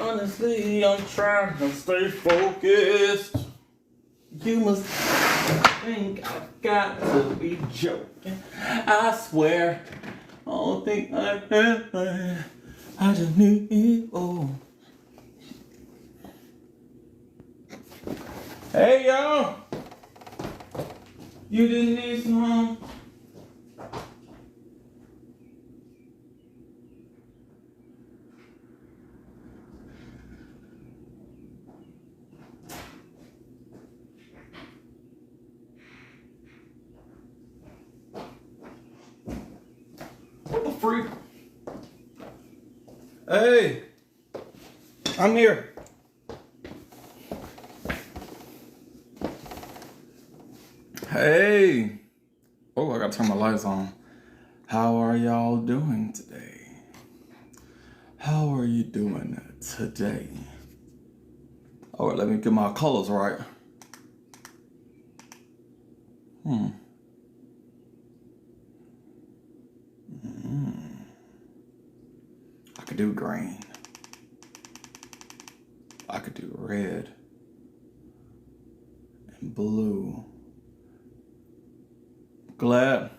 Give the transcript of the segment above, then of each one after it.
Honestly, I'm trying to stay focused. You must think I've got to be joking. I swear, I don't think I can. I just need you. Oh. Hey, y'all. You didn't need some. What the freak? Hey, I'm here. Hey. Oh, I gotta turn my lights on. How are y'all doing today? How are you doing today? All right, let me get my colors right. I could do green. I could do red and blue. Glad.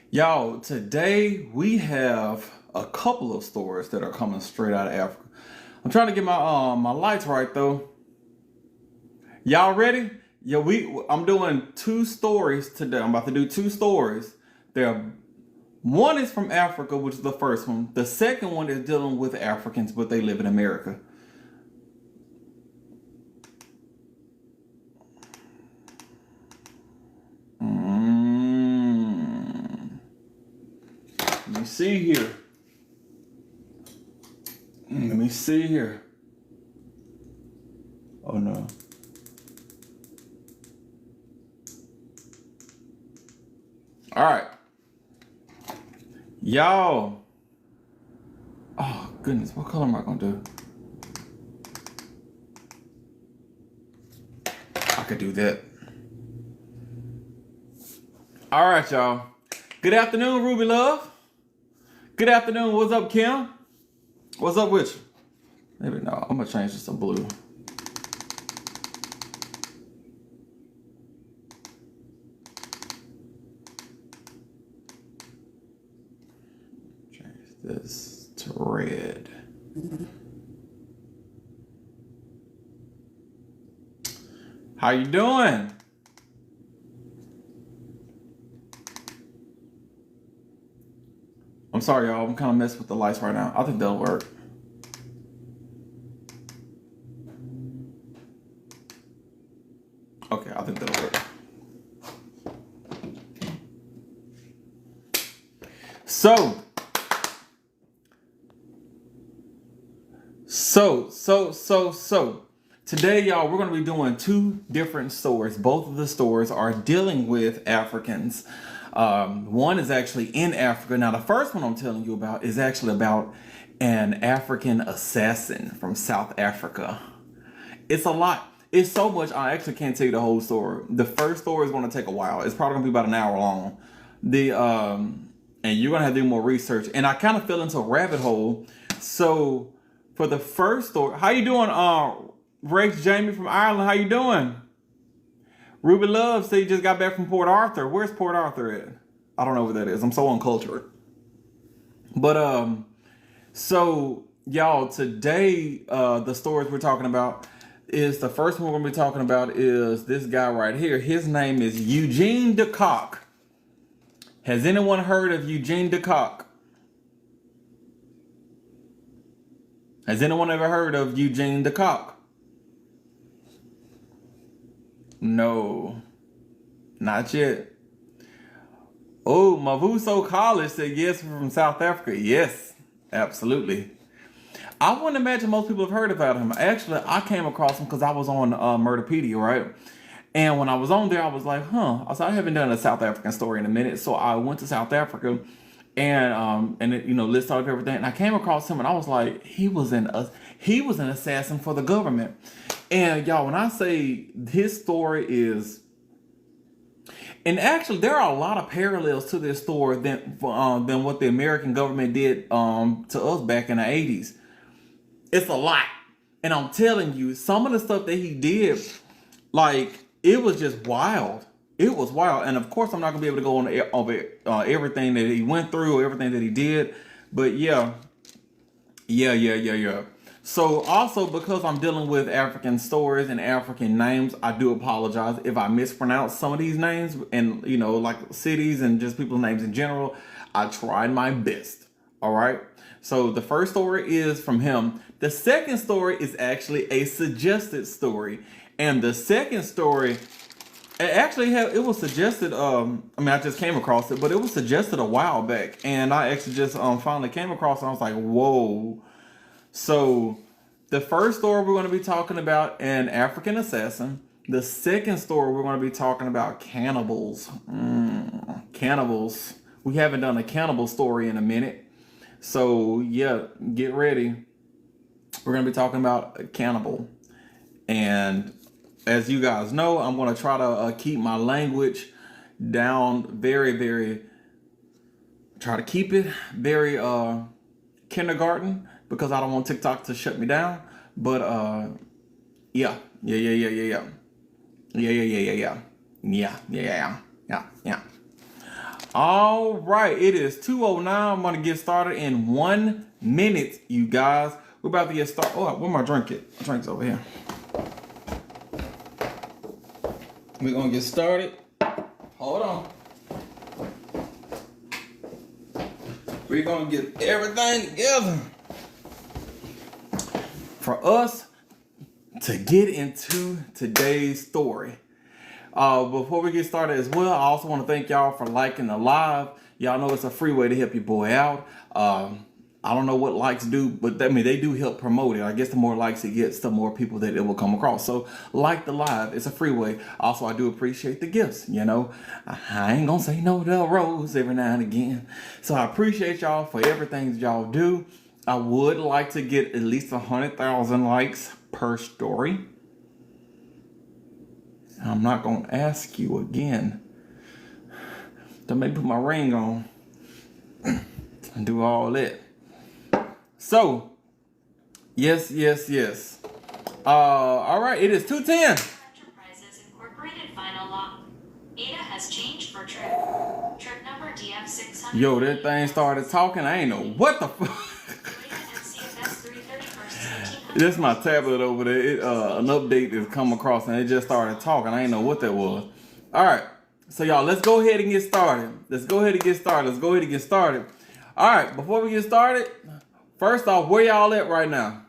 Y'all, today we have a couple of stories that are coming straight out of Africa. I'm trying to get my lights right though. Y'all ready? Yeah, I'm doing 2 stories today. I'm about to do 2 stories. One is from Africa, which is the first one. The second one is dealing with Africans, but they live in America. Let me see here. Let me see here. Oh no. All right. Y'all. Oh goodness, what color am I gonna do? I could do that. All right, y'all. Good afternoon, Ruby Love. Good afternoon. What's up, Kim? What's up with you? Maybe no. I'm gonna change this to blue. Change this to red. How you doing? I'm sorry, y'all. I'm kind of messing with the lights right now. I think that'll work. Okay, I think that'll work. So today, y'all, we're going to be doing 2 different stories. Both of the stories are dealing with Africans. One is actually in Africa. Now, the first one I'm telling you about is actually about an African assassin from South Africa. It's a lot. It's so much. I actually can't tell you the whole story. The first story is going to take a while. It's probably going to be about an hour long. And you're going to have to do more research. And I kind of fell into a rabbit hole. So for the first story, how you doing, Rex Jamie from Ireland? How you doing? Ruby Love said you just got back from Port Arthur. Where's Port Arthur at? I don't know where that is. I'm so uncultured. But so y'all, today the stories we're talking about is the first one we're gonna be talking about is this guy right here. His name is Eugene de Kock. Has anyone heard of Eugene de Kock? Has anyone ever heard of Eugene de Kock? No, not yet. Oh, Mavuso College said yes, from South Africa. Yes, absolutely. I wouldn't imagine most people have heard about him. Actually, I came across him because I was on Murderpedia, right? And when I was on there, I was like, I haven't done a South African story in a minute. So I went to South Africa and it, listed out everything. And I came across him and I was like, he was an assassin for the government. And y'all, when I say his story is And actually, there are a lot of parallels to this story than what the American government did to us back in the 80s. It's a lot. And I'm telling you, some of the stuff that he did, like, it was just wild. It was wild. And of course, I'm not going to be able to go on over everything that he went through or everything that he did. But yeah. So also, because I'm dealing with African stories and African names, I do apologize if I mispronounce some of these names and, you know, like cities and just people's names in general. I tried my best. All right. So the first story is from him. The second story is actually a suggested story. And the second story, it was suggested, I just came across it, but it was suggested a while back. And I actually just finally came across it. I was like, whoa. So the first story we're going to be talking about an African assassin. The second story we're going to be talking about cannibals. Cannibals. We haven't done a cannibal story in a minute. So yeah, get ready. We're going to be talking about a cannibal. And as you guys know, I'm going to try to keep my language down try to keep it very kindergarten, because I don't want TikTok to shut me down. But yeah. All right, it is 2:09. I'm gonna get started in 1 minute, you guys. We're about to get started. Oh, where my drink at? My drink's over here. We're gonna get started. Hold on. We're gonna get everything together for us to get into today's story. Before we get started as well, I also want to thank y'all for liking the live. Y'all know it's a free way to help your boy out. I don't know what likes do, but they do help promote it. I guess the more likes it gets, the more people that it will come across. So like the live, it's a free way. Also, I do appreciate the gifts. You know, I ain't gonna say no to a rose every now and again. So I appreciate y'all for everything that y'all do. I would like to get at least 100,000 likes per story. I'm not gonna ask you again to maybe put my ring on and do all that. So, yes. All right, it is 2:10. Enterprises Incorporated final law. Ada has changed for trip. Trip number DF600. Yo, that thing started talking. I ain't know what the fuck. This is my tablet over there. An update has come across and it just started talking. I ain't know what that was. All right, so y'all, let's go ahead and get started. All right, before we get started, first off, where y'all at right now?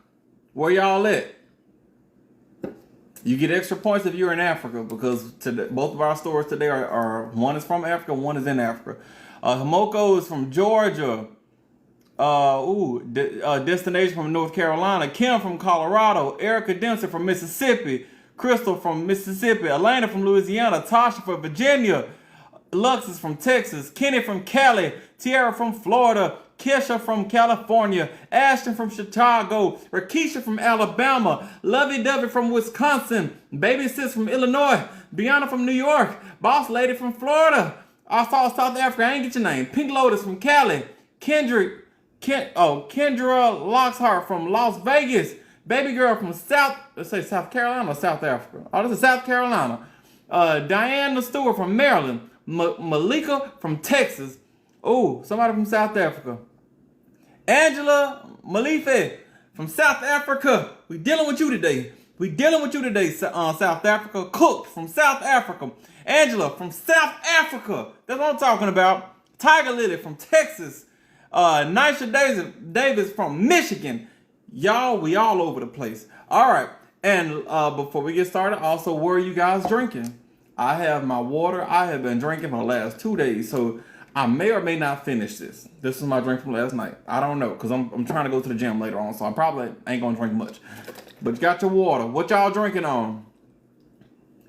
Where y'all at? You get extra points if you're in Africa, because today, both of our stories today are one is from Africa, one is in Africa. Homoko is from Georgia. Destination from North Carolina. Kim from Colorado. Erica Dempsey from Mississippi. Crystal from Mississippi. Elena from Louisiana. Tasha from Virginia. Lux is from Texas. Kenny from Cali. Tiara from Florida. Kesha from California. Ashton from Chicago. Rakisha from Alabama. Lovey Dovey from Wisconsin. Baby Sis from Illinois. Bianna from New York. Boss Lady from Florida. I saw South Africa. I ain't get your name. Pink Lotus from Cali. Kendra Lockhart from Las Vegas. Baby girl from South Carolina or South Africa. Oh, this is South Carolina. Diana Stewart from Maryland. Malika from Texas. Oh, somebody from South Africa. Angela Malife from South Africa. We dealing with you today. South Africa. Cook from South Africa. Angela from South Africa. That's what I'm talking about. Tiger Lily from Texas. Nisha Davis from Michigan. Y'all, we all over the place. All right. And before we get started, also, where are you guys drinking? I have my water. I have been drinking for the last 2 days. So I may or may not finish this. This is my drink from last night. I don't know, because I'm trying to go to the gym later on. So I probably ain't going to drink much. But you got your water. What y'all drinking on?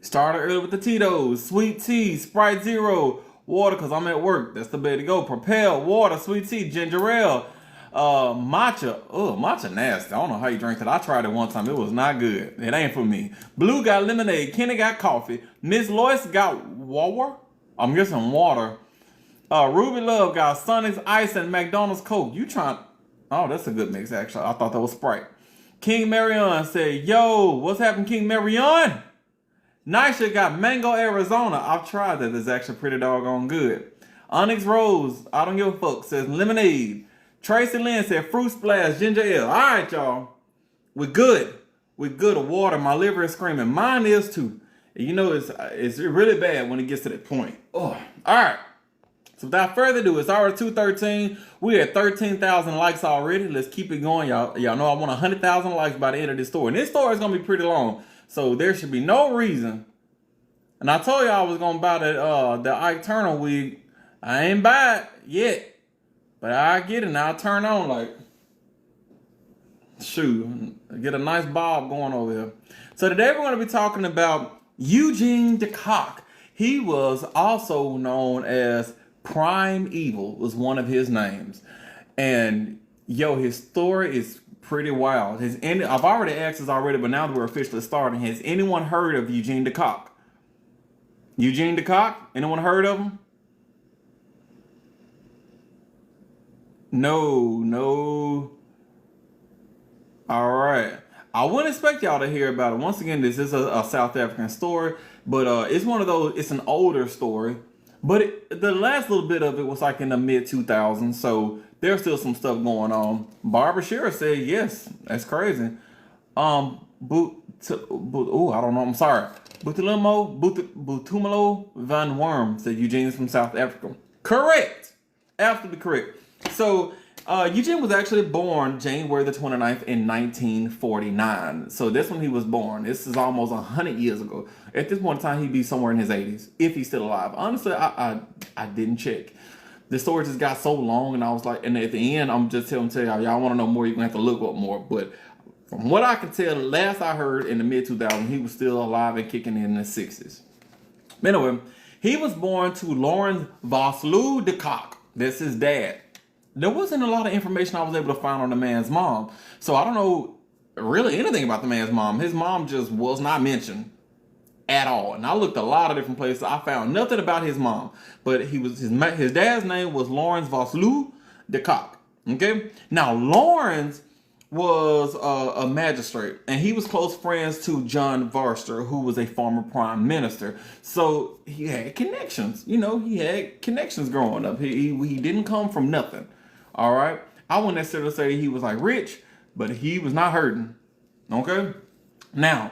Started early with the Tito's. Sweet tea. Sprite Zero. Water, because I'm at work. That's the way to go. Propel, water, sweet tea, ginger ale, matcha. Oh, matcha nasty. I don't know how you drink that. I tried it one time. It was not good. It ain't for me. Blue got lemonade. Kenny got coffee. Miss Lois got War? I'm guessing water. Ruby Love got Sonic's Ice and McDonald's Coke. You trying? Oh, that's a good mix, actually. I thought that was Sprite. King Marion said, yo, what's happening, King Marion? Nisha got Mango Arizona. I've tried that. It's actually pretty doggone good. Onyx Rose, I don't give a fuck, says lemonade. Tracy Lynn said fruit splash, ginger ale. All right, y'all. We're good. We're good of water. My liver is screaming. Mine is too. You know, it's really bad when it gets to that point. Oh, all right. So without further ado, it's already 2:13. We at 13,000 likes already. Let's keep it going, y'all. Y'all know I want 100,000 likes by the end of this story. And this story is gonna be pretty long, so there should be no reason. And I told y'all I was gonna buy the Ike Turner wig. I ain't buy it yet, but I get it and I'll turn on like, shoot, get a nice bob going over here. So today we're gonna be talking about Eugene de Kock. He was also known as Prime Evil, was one of his names. And yo, his story is pretty wild. I've already asked this already, but now that we're officially starting, has anyone heard of Eugene de Kock? Eugene de Kock? Anyone heard of him? No. All right. I wouldn't expect y'all to hear about it. Once again, this is a South African story, but it's one of those, it's an older story. But the last little bit of it was like in the mid-2000s, so there's still some stuff going on. Barbara Shearer said, yes, that's crazy. I don't know, I'm sorry. Butumelo van Worm said Eugene is from South Africa. Correct. Absolutely correct. So, Eugene was actually born January the 29th in 1949. So that's when he was born. This is almost 100 years ago. At this point in time, he'd be somewhere in his 80s, if he's still alive. Honestly, I didn't check. The story just got so long, and I was like, and at the end, I'm just telling y'all want to know more, you're going to have to look up more. But from what I can tell, last I heard in the mid-2000s, he was still alive and kicking in the 60s. Anyway, he was born to Lawrence Vosloo de Kock. That's his dad. There wasn't a lot of information I was able to find on the man's mom. So I don't know really anything about the man's mom. His mom just was not mentioned at all. And I looked a lot of different places. I found nothing about his mom. But his dad's name was Lawrence Vosloo de Kock. Okay? Now, Lawrence was a magistrate. And he was close friends to John Vorster, who was a former prime minister. So he had connections. You know, he had connections growing up. He didn't come from nothing. All right. I wouldn't necessarily say he was like rich, but he was not hurting. Okay. Now,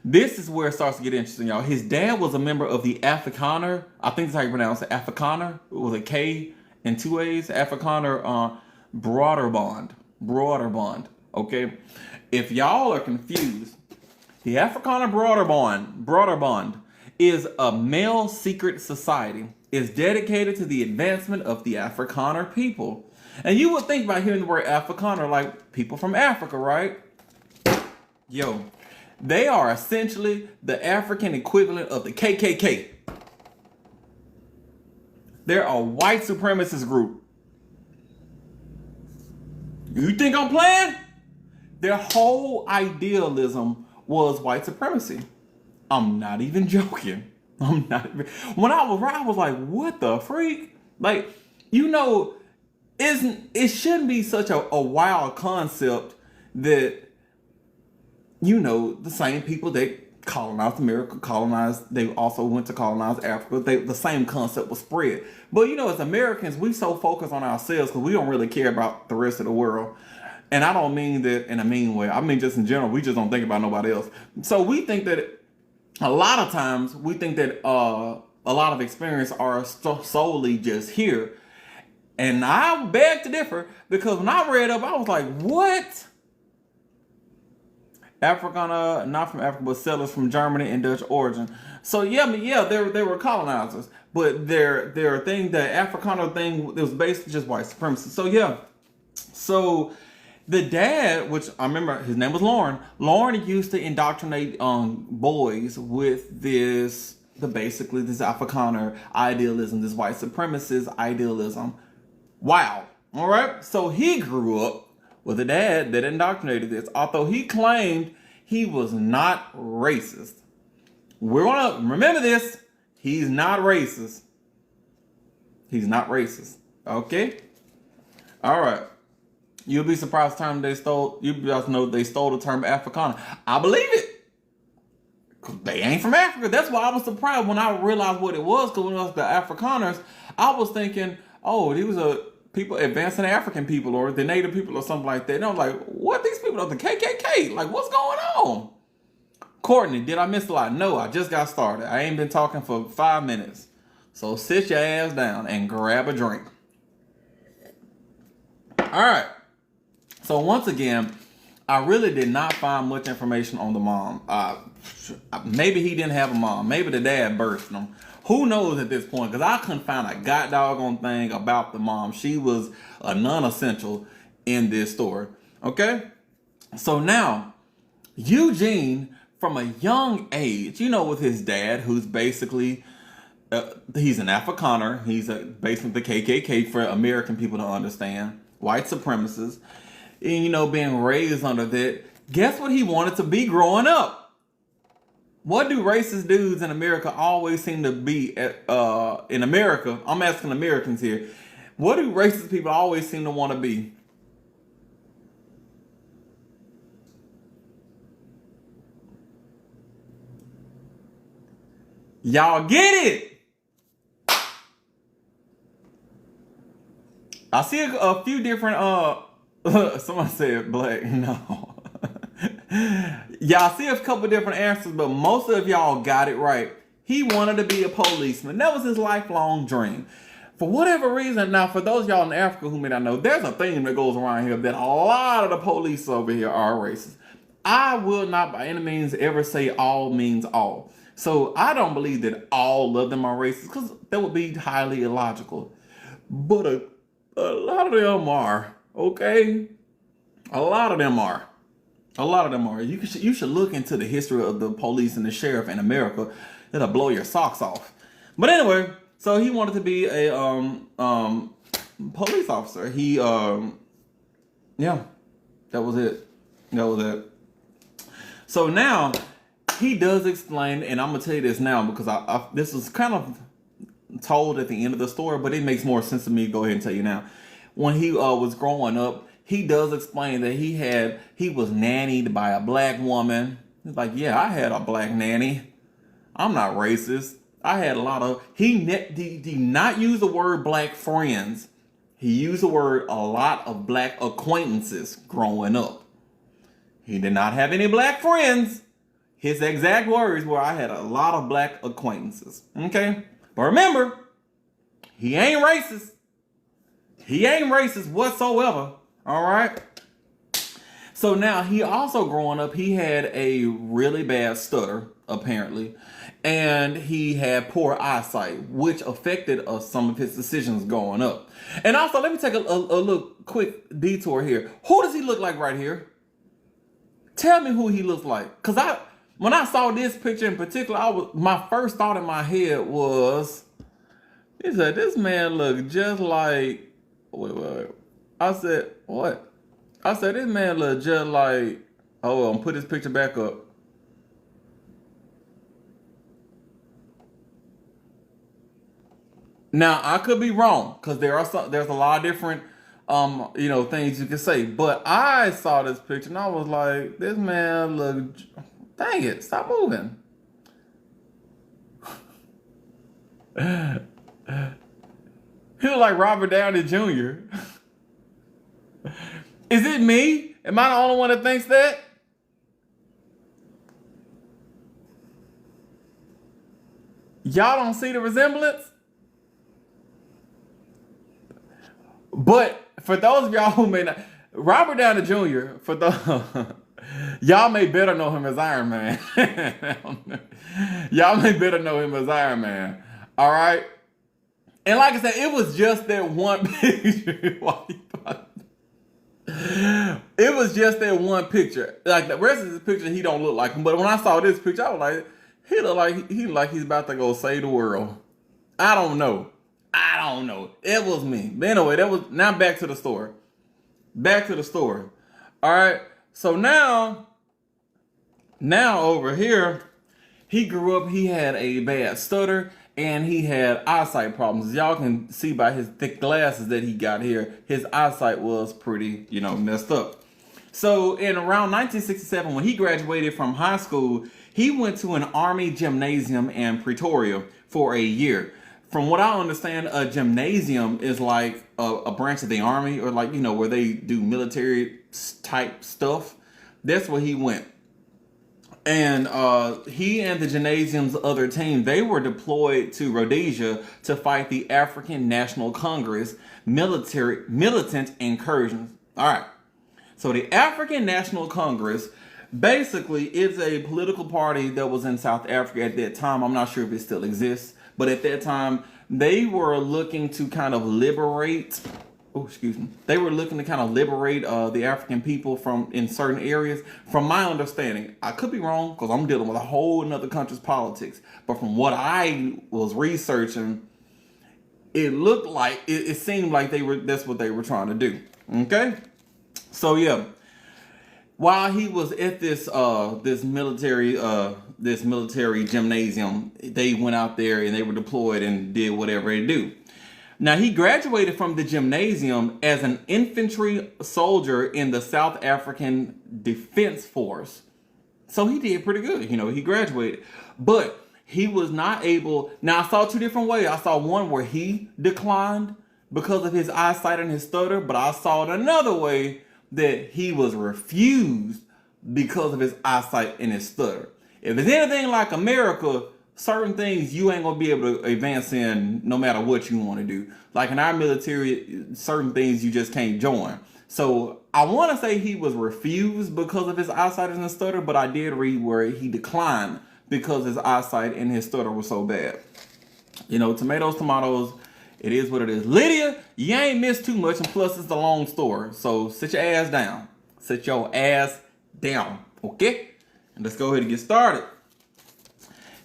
this is where it starts to get interesting, y'all. His dad was a member of the Afrikaner. I think that's how you pronounce it. Afrikaner. It was a K and two A's. Afrikaner Broederbond. Okay. If y'all are confused, the Afrikaner Broederbond is a male secret society. It's dedicated to the advancement of the Afrikaner people. And you would think by hearing the word Afrikaner like people from Africa, right? Yo, they are essentially the African equivalent of the KKK. They're a white supremacist group. You think I'm playing? Their whole idealism was white supremacy. I'm not even joking. When I was like, what the freak? Like, you know, it shouldn't be such a wild concept that, you know, the same people that colonized America, they also went to colonize Africa. The same concept was spread. But, you know, as Americans, we so focus on ourselves because we don't really care about the rest of the world. And I don't mean that in a mean way. I mean just in general, we just don't think about nobody else. So we think that a lot of times, we think that a lot of experience are solely just here. And I beg to differ, because when I read up, I was like, what? Afrikaner, not from Africa, but settlers from Germany and Dutch origin. So yeah, they were colonizers, but their thing, the Afrikaner thing, it was basically just white supremacy. So yeah, so the dad, which I remember his name was Lauren. Lauren used to indoctrinate boys with this Afrikaner idealism, this white supremacist idealism. Wow. All right. So he grew up with a dad that indoctrinated this, although he claimed he was not racist. We're going to remember this. He's not racist. He's not racist. Okay? All right. You'll be surprised the term they stole. You just know they stole the term Afrikaner. I believe it. Cause they ain't from Africa. That's why I was surprised when I realized what it was. Because when it was the Afrikaners, I was thinking, oh, these are people, advancing African people or the Native people or something like that. And I was like, what, these people are the KKK? Like, what's going on? Courtney, did I miss a lot? No, I just got started. I ain't been talking for 5 minutes. So sit your ass down and grab a drink. All right. So once again, I really did not find much information on the mom. Maybe he didn't have a mom. Maybe the dad birthed him. Who knows at this point? Because I couldn't find a god doggone thing about the mom. She was a non-essential in this story. Okay? So now, Eugene, from a young age, with his dad, who's basically, he's an Afrikaner. He's basically the KKK for American people to understand. White supremacists. And, being raised under that. Guess what he wanted to be growing up? What do racist dudes in America always seem to be in America? I'm asking Americans here. What do racist people always seem to want to be? Y'all get it? I see a few different, someone said black, no. Y'all see a couple different answers, but most of y'all got it right. He wanted to be a policeman. That was his lifelong dream. For whatever reason, now for those y'all in Africa who may not know, there's a theme that goes around here that a lot of the police over here are racist. I will not by any means ever say all means all. So I don't believe that all of them are racist because that would be highly illogical. But a lot of them are, okay? A lot of them are. A lot of them are. You should look into the history of the police and the sheriff in America. It'll blow your socks off. But anyway, so he wanted to be a police officer. He yeah, that was it. That was it. So now he does explain, and I'm gonna tell you this now because this was kind of told at the end of the story, but it makes more sense to me to go ahead and tell you now. When he was growing up, he does explain that he was nannied by a black woman. He's like, yeah, I had a black nanny. I'm not racist. I had a lot of, he did not use the word black friends. He used the word a lot of black acquaintances growing up. He did not have any black friends. His exact words were, I had a lot of black acquaintances. Okay? But remember, he ain't racist. He ain't racist whatsoever. All right. So now he also growing up, he had a really bad stutter, apparently. And he had poor eyesight, which affected some of his decisions growing up. And also, let me take a little quick detour here. Who does he look like right here? Tell me who he looks like. Because when I saw this picture in particular, my first thought in my head was, he said, this man looked just like, wait. I said, what? I said, this man look just like, oh, I'm put his picture back up. Now, I could be wrong, because there's a lot of different, things you can say. But I saw this picture, and I was like, this man look, dang it, stop moving. He look like Robert Downey Jr. Is it me? Am I the only one that thinks that? Y'all don't see the resemblance? But for those of y'all who may not, Robert Downey Jr., for the y'all may better know him as Iron Man. Y'all may better know him as Iron Man. All right? And like I said, it was just that one picture. It was just that one picture. Like the rest of his picture, he don't look like him. But when I saw this picture, I was like, he look like he's about to go save the world. I don't know. It was me. But anyway, now back to the story. All right. So now over here, he grew up, he had a bad stutter, and he had eyesight problems. As y'all can see by his thick glasses that he got here, his eyesight was pretty, messed up. So in around 1967, when he graduated from high school, he went to an army gymnasium in Pretoria for a year. From what I understand, a gymnasium is like a branch of the army, or like, where they do military type stuff. That's where he went. And he and the gymnasium's other team, they were deployed to Rhodesia to fight the African National Congress militant incursions. All right. So the African National Congress basically is a political party that was in South Africa at that time. I'm not sure if it still exists, but at that time they were looking to kind of liberate. They were looking to kind of liberate the African people from in certain areas. From my understanding, I could be wrong because I'm dealing with a whole another country's politics. But from what I was researching, it looked like it seemed like that's what they were trying to do. Okay, so yeah, while he was at this military gymnasium, they went out there and they were deployed and did whatever they do. Now, he graduated from the gymnasium as an infantry soldier in the South African Defense Force. So he did pretty good. He graduated. But he was not able... Now, I saw two different ways. I saw one where he declined because of his eyesight and his stutter. But I saw it another way that he was refused because of his eyesight and his stutter. If it's anything like America... certain things you ain't gonna be able to advance in no matter what you want to do. Like in our military, certain things you just can't join. So I want to say he was refused because of his eyesight and his stutter, but I did read where he declined because his eyesight and his stutter were so bad. Tomatoes, it is what it is. Lydia, you ain't missed too much, and plus it's a long story. So sit your ass down. Sit your ass down, okay? And let's go ahead and get started.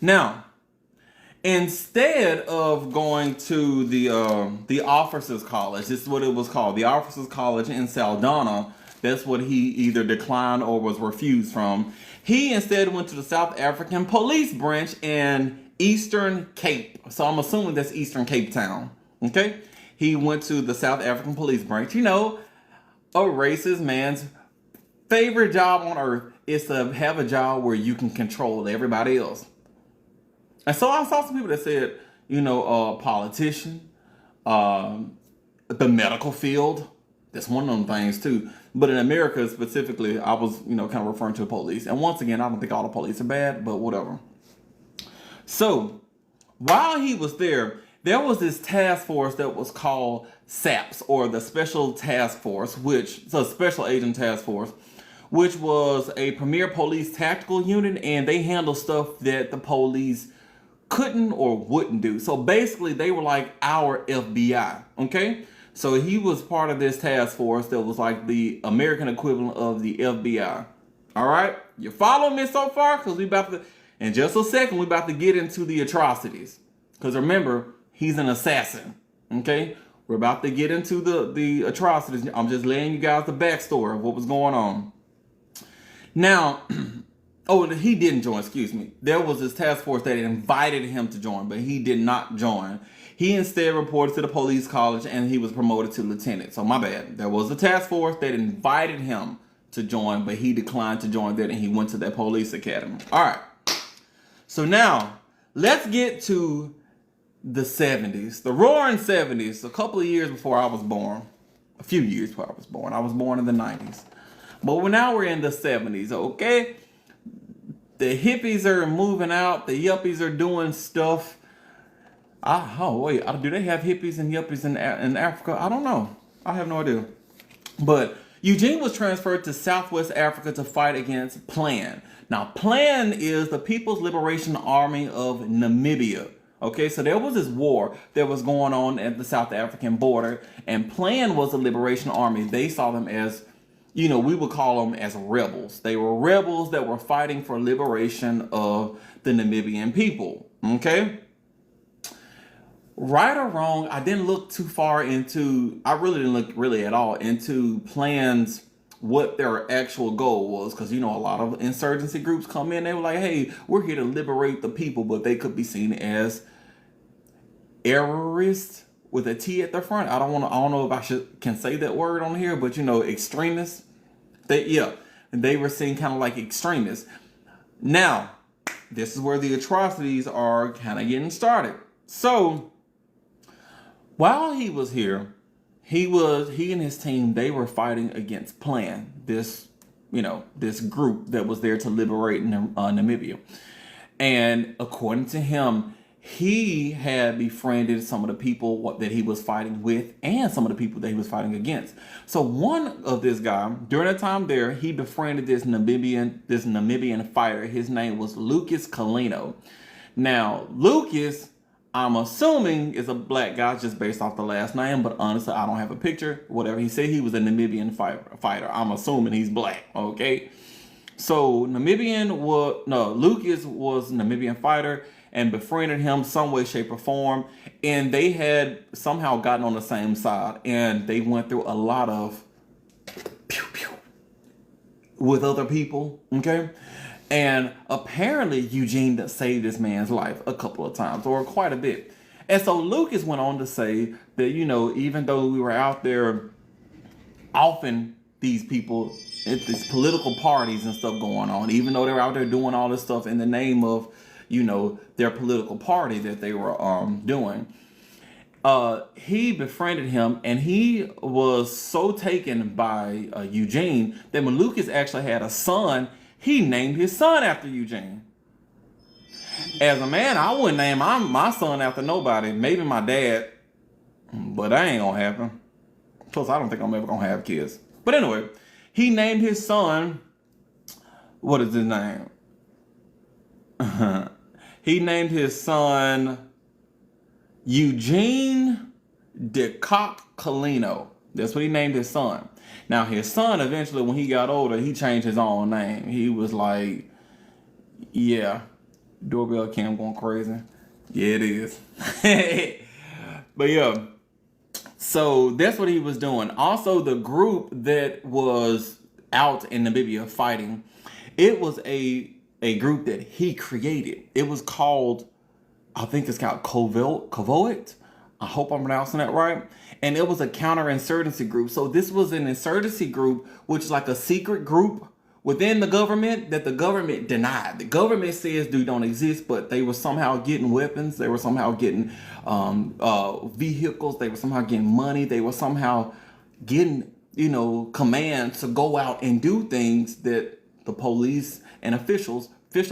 Now, instead of going to the officers' college, this is what it was called, the officers' college in Saldanha. That's what he either declined or was refused from. He instead went to the South African Police Branch in Eastern Cape. So I'm assuming that's Eastern Cape Town. Okay, he went to the South African Police Branch. A racist man's favorite job on earth is to have a job where you can control everybody else. And so I saw some people that said, politician, the medical field. That's one of them things too. But in America specifically, I was, kind of referring to the police. And once again, I don't think all the police are bad, but whatever. So while he was there was this task force that was called SAPS, or the Special Task Force, which is a Special Agent Task Force, which was a premier police tactical unit, and they handle stuff that the police couldn't or wouldn't do. So basically they were like our FBI. Okay, so he was part of this task force that was like the American equivalent of the FBI. All right, you following me so far? Because we about to, in just a second, we about to get into the atrocities. Because remember, he's an assassin. Okay, we're about to get into the atrocities. I'm just laying you guys the backstory of what was going on. Now, he didn't join, excuse me. There was this task force that invited him to join, but he did not join. He instead reported to the police college and he was promoted to lieutenant. So my bad. There was a task force that invited him to join, but he declined to join that and he went to that police academy. All right. So now, let's get to the 70s. The roaring 70s, a couple of years before I was born. A few years before I was born. I was born in the 90s. But now we're in the 70s, okay? The hippies are moving out. The yuppies are doing stuff. Do they have hippies and yuppies in Africa? I don't know. I have no idea. But Eugene was transferred to Southwest Africa to fight against PLAN. Now, PLAN is the People's Liberation Army of Namibia. Okay, so there was this war that was going on at the South African border, and PLAN was a liberation army. They saw them as, we would call them as rebels. They were rebels that were fighting for liberation of the Namibian people. Okay? Right or wrong, I didn't look too far into, I really didn't look really at all into PLAN's, what their actual goal was. Because, a lot of insurgency groups come in, they were like, hey, we're here to liberate the people, but they could be seen as terrorists with a T at the front. I don't know if can say that word on here, but extremists. They were seen kind of like extremists. Now, this is where the atrocities are kind of getting started. So, while he was here, he and his team, they were fighting against Plan, this group that was there to liberate Namibia. And according to him, he had befriended some of the people that he was fighting with and some of the people that he was fighting against. So one of this guy, during that time there, he befriended this Namibian fighter. His name was Lucas Kalino. Now, Lucas, I'm assuming, is a black guy just based off the last name, but honestly, I don't have a picture. Whatever he said, he was a Namibian fighter. I'm assuming he's black, okay? So Lucas was a Namibian fighter and befriended him some way, shape, or form. And they had somehow gotten on the same side. And they went through a lot of pew pew with other people, okay? And apparently Eugene saved this man's life a couple of times, or quite a bit. And so Lucas went on to say that, even though we were out there often these people, these political parties and stuff going on, even though they were out there doing all this stuff in the name of, their political party that they were doing. He befriended him, and he was so taken by Eugene that when Lucas actually had a son, he named his son after Eugene. As a man, I wouldn't name my son after nobody. Maybe my dad, but that ain't gonna happen. Plus, I don't think I'm ever gonna have kids. But anyway, he named his son, what is his name? He named his son Eugene de Kock Kalino. That's what he named his son. Now, his son, eventually, when he got older, he changed his own name. He was like, yeah, doorbell cam going crazy. Yeah, it is. But yeah, so that's what he was doing. Also, the group that was out in Namibia fighting, it was a group that he created. It was called, I think it's called Kovoit. I hope I'm pronouncing that right. And it was a counterinsurgency group. So this was an insurgency group, which is like a secret group within the government that the government denied. The government says they don't exist, but they were somehow getting weapons. They were somehow getting vehicles. They were somehow getting money. They were somehow getting, commands to go out and do things that the police and official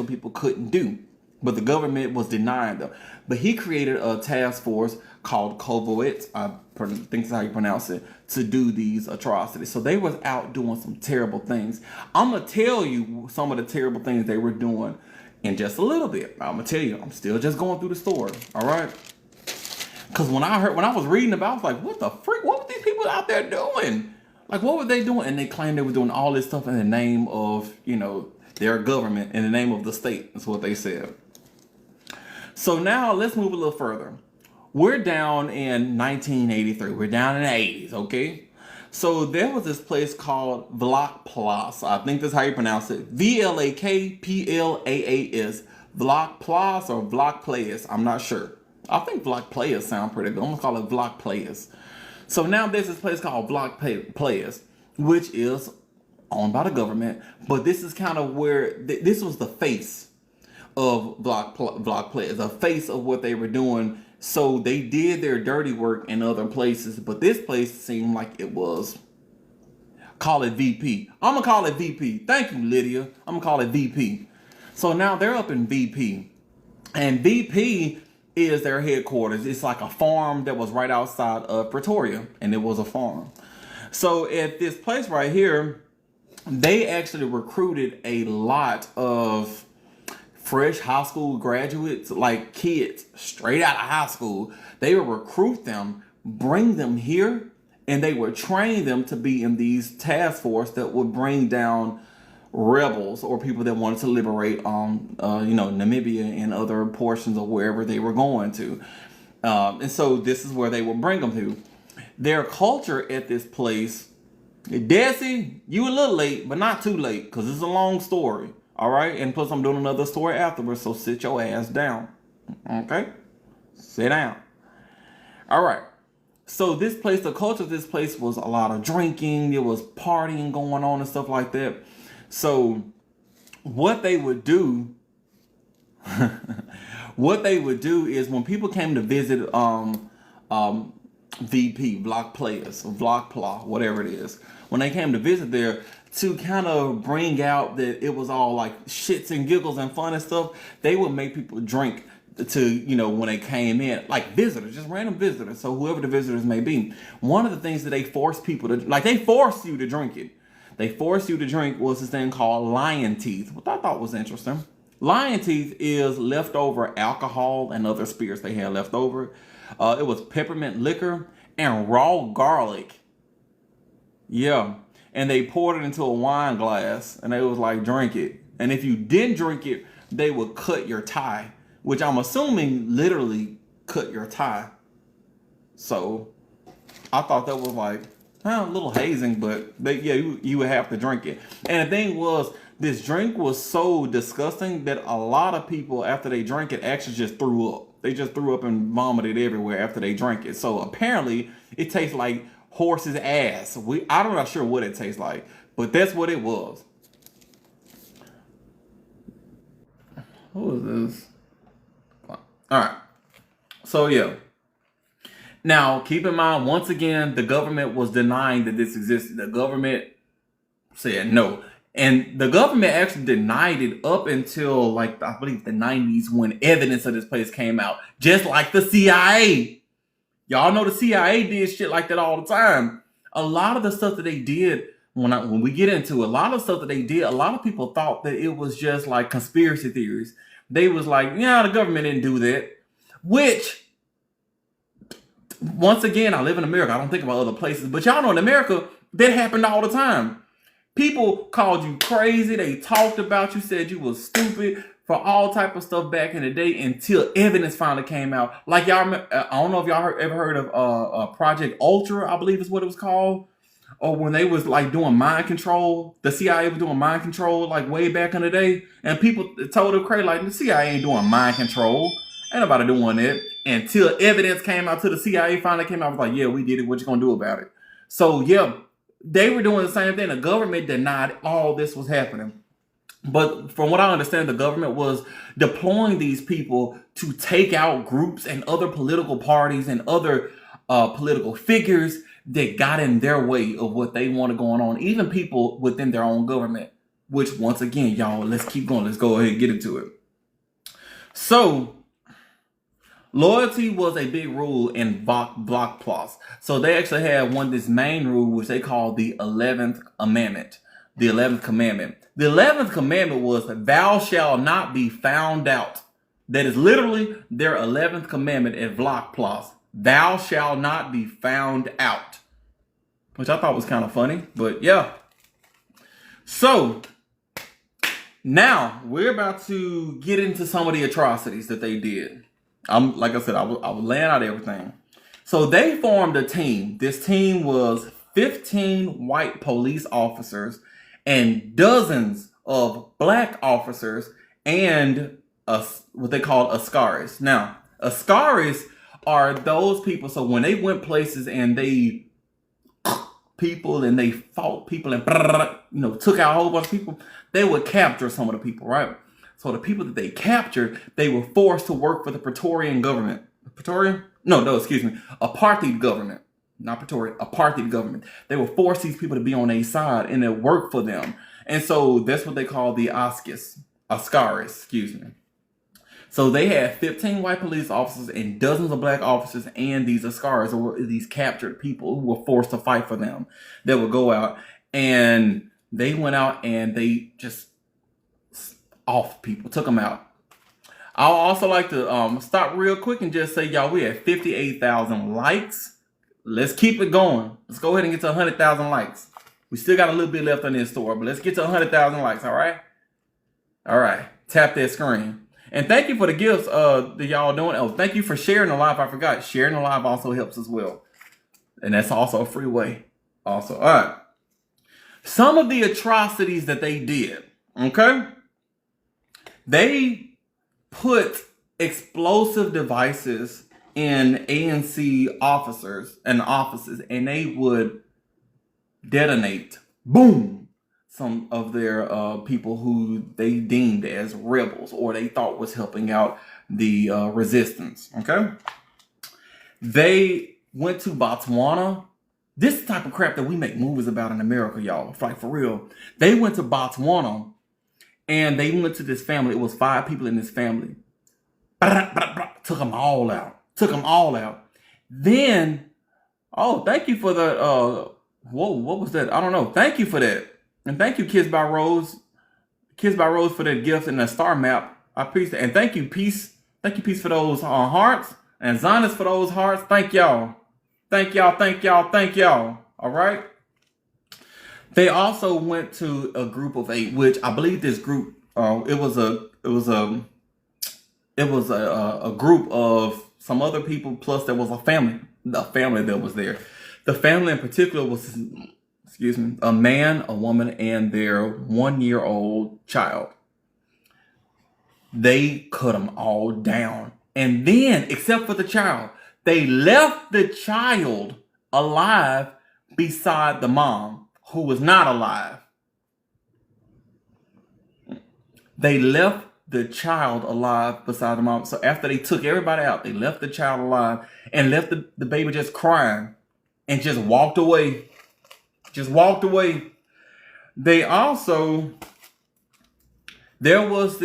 people couldn't do. But the government was denying them. But he created a task force called Kovoit, I think that's how you pronounce it, to do these atrocities. So they was out doing some terrible things. I'm going to tell you some of the terrible things they were doing in just a little bit. I'm going to tell you, I'm still just going through the story, all right? Because when I was reading about it, I was like, what the freak? What were these people out there doing? Like, what were they doing? And they claimed they were doing all this stuff in the name of, their government, in the name of the state. That's what they said. So now let's move a little further. We're down in 1983. We're down in the 80s, okay? So there was this place called Vlakplaas. I think that's how you pronounce it. Vlakplaas. Vlakplaas or Vlakplaas. I'm not sure. I think Vlakplaas sound pretty good. I'm going to call it Vlakplaas. So now there's this place called Vlakplaas, which is owned by the government. But this is kind of where, this was the face of Vlakplaas, the face of what they were doing. So they did their dirty work in other places, but this place seemed like it was, call it VP. I'm going to call it VP. Thank you, Lydia. I'm going to call it VP. So now they're up in VP, and VP is their headquarters. It's like a farm that was right outside of Pretoria, and it was a farm. So at this place right here, they actually recruited a lot of fresh high school graduates, like kids straight out of high school. They would recruit them, bring them here, and they would train them to be in these task force that would bring down rebels or people that wanted to liberate Namibia and other portions of wherever they were going to. And so this is where they would bring them to. Their culture at this place, Desi, you a little late, but not too late, because it's a long story. All right, and plus I'm doing another story afterwards, so sit your ass down. Okay? Sit down. All right. So this place, the culture of this place was a lot of drinking. There was partying going on and stuff like that. So what they would do, what they would do is when people came to visit VP, Vlakplaas, whatever it is, when they came to visit there, to kind of bring out that it was all like shits and giggles and fun and stuff, they would make people drink to, when they came in, like visitors, just random visitors. So whoever the visitors may be, one of the things that they force people to, like they force you to drink it. They force you to drink was this thing called lion teeth, which I thought was interesting. Lion teeth is leftover alcohol and other spirits they had left over. It was peppermint liquor and raw garlic. Yeah. And they poured it into a wine glass and they was like, drink it. And if you didn't drink it, they would cut your tie, which I'm assuming literally cut your tie. So I thought that was like a little hazing, but you would have to drink it. And the thing was, this drink was so disgusting that a lot of people, after they drank it, actually just threw up. They just threw up and vomited everywhere after they drank it. So apparently it tastes like horse's ass. I'm not sure what it tastes like, but that's what it was. What was this? All right. So yeah. Now keep in mind, once again, the government was denying that this existed. The government said no. And the government actually denied it up until like, I believe the 90s, when evidence of this place came out. Just like the CIA. Y'all know the CIA did shit like that all the time. A lot of the stuff that they did, when we get into a lot of stuff that they did, a lot of people thought that it was just like conspiracy theories. They was like, yeah, the government didn't do that. Which, once again, I live in America. I don't think about other places. But y'all know in America, that happened all the time. People called you crazy. They talked about you, said you was stupid for all type of stuff back in the day until evidence finally came out. Like y'all, I don't know if y'all ever heard of Project Ultra, I believe is what it was called. Or when they was like doing mind control, the CIA was doing mind control like way back in the day. And people told them crazy, like the CIA ain't doing mind control. Ain't nobody doing that. Until evidence came out, till the CIA finally came out, was like, yeah, we did it. What you gonna do about it? So yeah, they were doing the same thing. The government denied all this was happening. But from what I understand, the government was deploying these people to take out groups and other political parties and other political figures that got in their way of what they wanted going on. Even people within their own government. Which, once again, y'all, let's keep going. Let's go ahead and get into it. So, loyalty was a big rule in Vlakplaas. So they actually had this main rule, which they called the 11th Amendment. The 11th Commandment. The 11th Commandment was, thou shalt not be found out. That is literally their 11th Commandment at Vlakplaas. Thou shalt not be found out. Which I thought was kind of funny, but yeah. So, now we're about to get into some of the atrocities that they did. Like I said, I was laying out everything. So they formed a team. This team was 15 white police officers and dozens of black officers and what they call Askaris. Now, Askaris are those people. So when they went places and they people and they fought people and took out a whole bunch of people, they would capture some of the people, right? So the people that they captured, they were forced to work for the Praetorian government. Praetorian? No, excuse me. Apartheid government. Not Praetorian. Apartheid government. They would force these people to be on their side and to work for them. And so that's what they call the Askaris, excuse me. So they had 15 white police officers and dozens of black officers and these Askaris, or these captured people who were forced to fight for them. They would go out and they went out and they just off people, took them out. I'll also like to stop real quick and just say, y'all, we had 58,000 likes. Let's keep it going. Let's go ahead and get to 100,000 likes. We still got a little bit left on this story, but let's get to 100,000 likes, all right? All right, tap that screen. And thank you for the gifts that y'all doing. Oh, thank you for sharing the live. I forgot, sharing the live also helps as well. And that's also a free way. Also, all right. Some of the atrocities that they did, okay? They put explosive devices in ANC officers and offices, and they would detonate, boom, some of their people who they deemed as rebels or they thought was helping out the resistance. Okay, they went to Botswana. This is the type of crap that we make movies about in America, y'all. Like, for real. They went to Botswana and they went to this family. It was 5 people in this family. Took them all out. Took them all out. Then, oh, thank you for the, whoa, what was that? I don't know. Thank you for that. And thank you, Kiss by Rose. Kiss by Rose for that gift and the star map. I appreciate it. And thank you, Peace. Thank you, Peace, for those hearts. And Zionist for those hearts. Thank y'all. Thank y'all, thank y'all, thank y'all. All right. They also went to a group of 8, which I believe this group, it was a group of some other people, plus there was a family that was there. The family in particular was, a man, a woman, and their 1-year-old child. They cut them all down. And then, except for the child, they left the child alive beside the mom, who was not alive. They left the child alive beside the mom. So after they took everybody out, they left the child alive and left the baby just crying and just walked away. Just walked away. They also, there was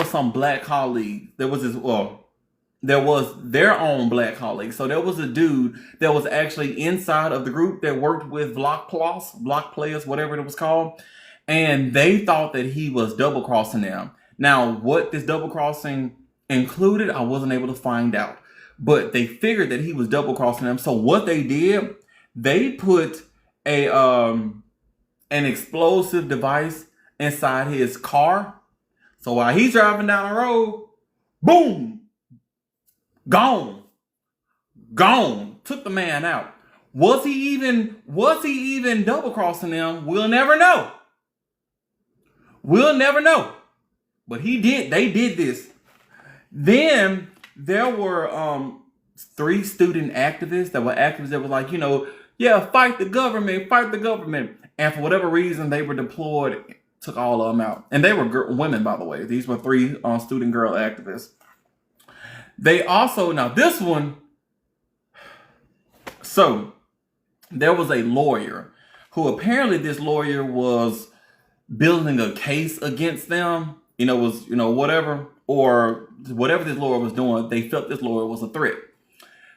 some black colleague. There was their own black colleague. So there was a dude that was actually inside of the group that worked with Vlakplaas, whatever it was called. And they thought that he was double crossing them. Now, what this double crossing included, I wasn't able to find out. But they figured that he was double crossing them. So what they did, they put an explosive device inside his car. So while he's driving down the road, boom! Gone. Took the man out. Was he even double crossing them? We'll never know. But he did. They did this. Then there were 3 student activists that were like, fight the government. And for whatever reason, they were deployed. Took all of them out. And they were women, by the way. These were 3 student girl activists. They also, now this one, so there was a lawyer who apparently this lawyer was building a case against them, whatever this lawyer was doing, they felt this lawyer was a threat.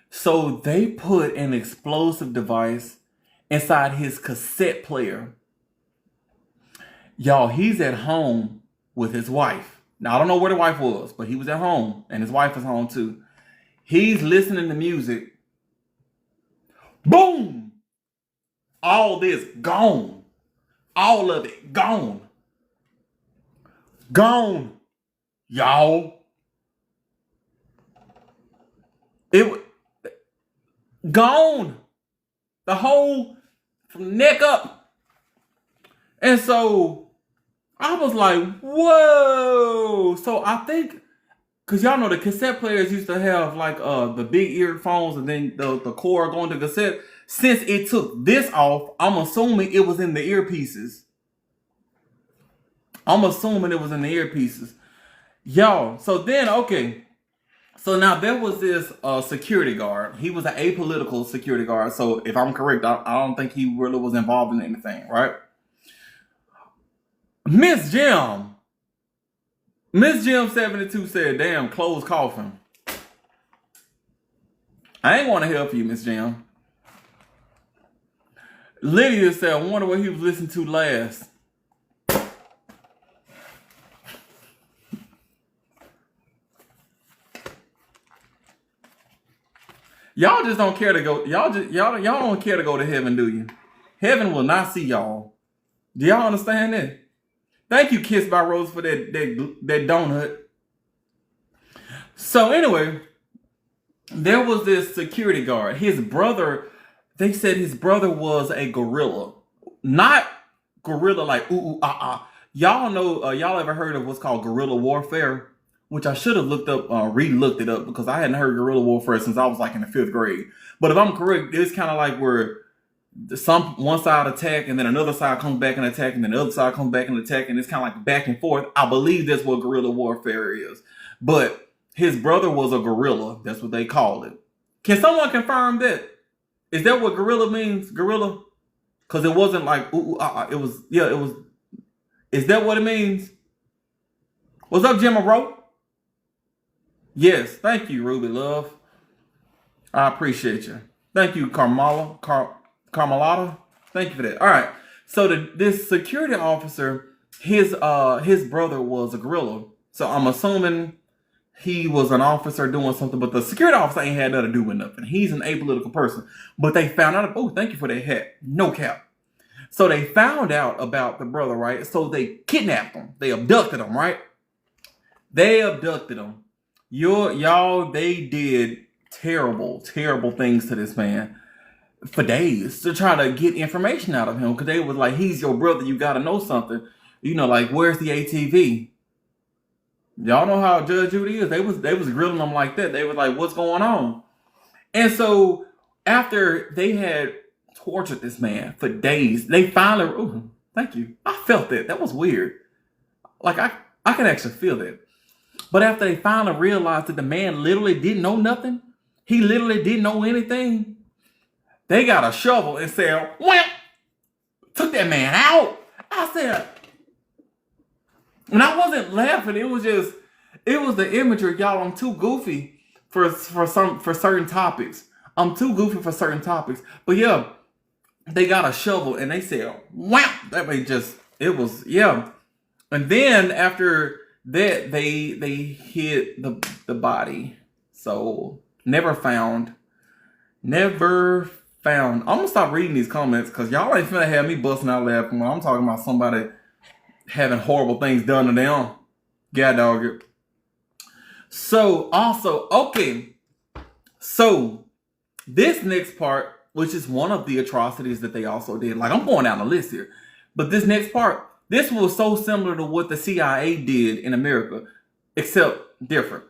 So they put an explosive device inside his cassette player. Y'all, he's at home with his wife. Now, I don't know where the wife was, but he was at home, and his wife was home too. He's listening to music. Boom! All this gone. All of it gone. Gone. Y'all. Gone. The whole, from neck up. And so I was like, whoa. So I think, because y'all know the cassette players used to have like the big earphones and then the cord going to cassette. Since it took this off, I'm assuming it was in the earpieces. Y'all, so then, okay. So now there was this security guard. He was an apolitical security guard. So if I'm correct, I don't think he really was involved in anything, right? Miss Jim 72 said, damn, closed coffin. I ain't want to help you, Miss Jim. Lydia said, I wonder what he was listening to last. Y'all just don't care to go. Y'all don't care to go to heaven, do you? Heaven will not see y'all. Do y'all understand that? Thank you, Kiss by Rose, for that donut. So anyway, there was this security guard. His brother, they said his brother was a gorilla. Not gorilla like ooh, ah, ah. Y'all know, y'all ever heard of what's called guerrilla warfare? which I should have looked up, re-looked it up because I hadn't heard guerrilla warfare since I was like in the 5th grade. But if I'm correct, it's kind of like where one side attack and then another side comes back and attack and then the other side comes back and attack, and it's kind of like back and forth. I believe that's what guerrilla warfare is. But his brother was a guerrilla. That's what they called it. Can someone confirm that? Is that what guerrilla means? Guerrilla? Because it wasn't like it was. Yeah, it was. Is that what it means? What's up, Jim Rowe? Yes, thank you, Ruby Love. I appreciate you. Thank you, Carmelata. Thank you for that. All right. So this security officer, his brother was a guerrilla. So I'm assuming he was an officer doing something, but the security officer ain't had nothing to do with nothing. He's an apolitical person. But they found out. Oh, thank you for that hat. No cap. So they found out about the brother, right? So they kidnapped him. They abducted him, right? They abducted him. Y'all, they did terrible, terrible things to this man for days to try to get information out of him. Because they was like, he's your brother. You got to know something. You know, like, where's the ATV? Y'all know how Judge Judy is. They was grilling him like that. They was like, what's going on? And so after they had tortured this man for days, they finally, ooh, thank you. I felt that. That was weird. Like, I can actually feel that. But after they finally realized that the man literally didn't know nothing, he literally didn't know anything, they got a shovel and said, well, took that man out. I said, and I wasn't laughing. It was the imagery. Y'all, I'm too goofy for certain topics. I'm too goofy for certain topics. But yeah, they got a shovel and they said, wow. That way it was, yeah. And then after that, they hid the body. So never found. I'm gonna stop reading these comments because y'all ain't finna have me busting out laughing when I'm talking about somebody having horrible things done to them. God dog it. So also, okay. So this next part, which is one of the atrocities that they also did. Like, I'm going down the list here. But this next part, this was so similar to what the CIA did in America, except different.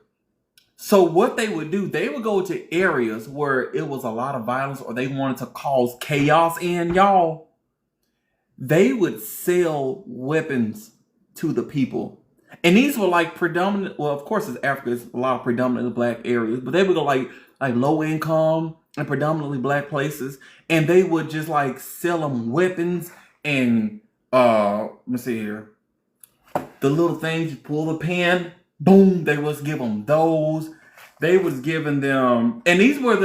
So what they would do, they would go to areas where it was a lot of violence or they wanted to cause chaos in, y'all. They would sell weapons to the people. And these were like predominant, well, of course, it's Africa, it's a lot of predominantly black areas, but they would go like low income and predominantly black places. And they would just like sell them weapons and, let me see here. The little things, you pull the pin, boom, they was give them those. They was giving them, and these were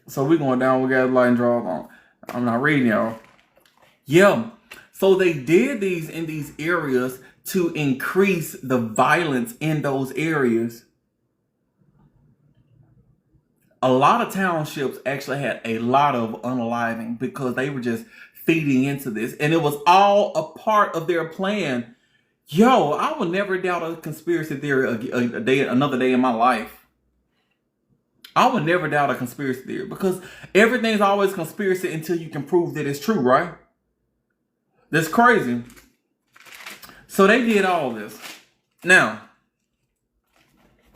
so we going down, we got a line draw on. I'm not reading y'all. Yeah. So they did these in these areas to increase the violence in those areas. A lot of townships actually had a lot of unaliving because they were just feeding into this. And it was all a part of their plan. Yo, I would never doubt a conspiracy theory another day in my life. I would never doubt a conspiracy theory because everything's always conspiracy until you can prove that it's true, right? That's crazy. So they did all this. Now,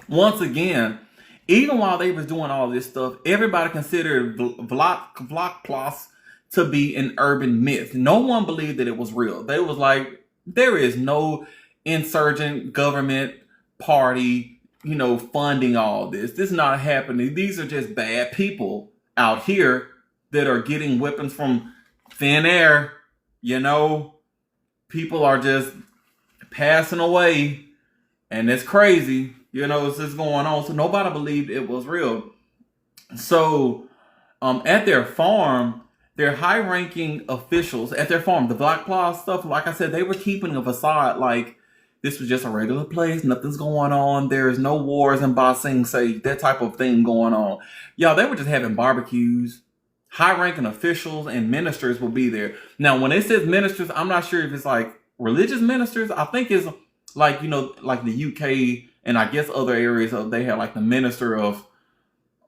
once again, even while they was doing all this stuff, everybody considered Vlakplaas to be an urban myth. No one believed that it was real. They was like, there is no insurgent government party, funding all this. This is not happening. These are just bad people out here that are getting weapons from thin air. People are just passing away and it's crazy. It's just going on. So nobody believed it was real. So at their farm, their high-ranking officials at their farm, the Vlakplaas stuff, like I said, they were keeping a facade like this was just a regular place. Nothing's going on. There's no wars in Ba Sing Se, that type of thing going on. Y'all, they were just having barbecues. High-ranking officials and ministers will be there. Now, when it says ministers, I'm not sure if it's like religious ministers. I think it's like, like the UK and I guess other areas they have like the minister of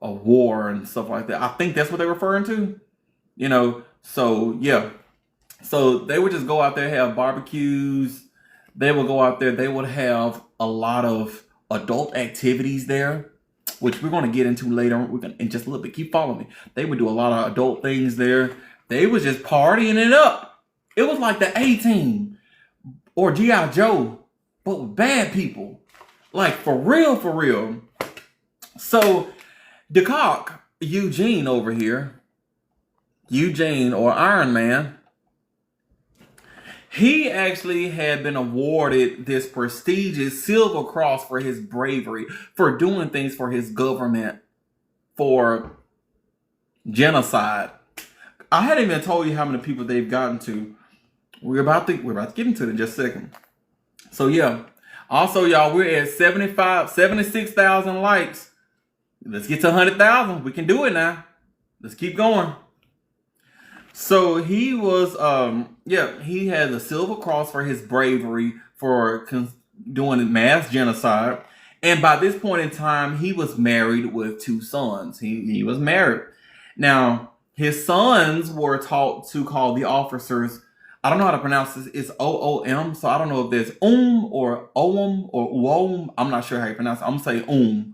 war and stuff like that. I think that's what they're referring to. So yeah. So they would just go out there, have barbecues. They would go out there. They would have a lot of adult activities there, which we're going to get into later. We're going in just a little bit. Keep following me. They would do a lot of adult things there. They was just partying it up. It was like the A-Team or G.I. Joe, but with bad people. Like, for real, for real. So, de Kock, Eugene over here, Eugene or Iron Man, he actually had been awarded this prestigious Silver Cross for his bravery, for doing things for his government, for genocide. I hadn't even told you how many people they've gotten to. We're about to get into it in just a second. So yeah. Also, y'all, we're at 76,000 likes. Let's get to 100,000. We can do it now. Let's keep going. So he was, he had the Silver Cross for his bravery for doing mass genocide. And by this point in time, he was married with 2 sons. He was married. Now, his sons were taught to call the officers, I don't know how to pronounce this, it's O-O-M, so I don't know if there's or O-M or U-O-M. I'm not sure how you pronounce it. I'm going to say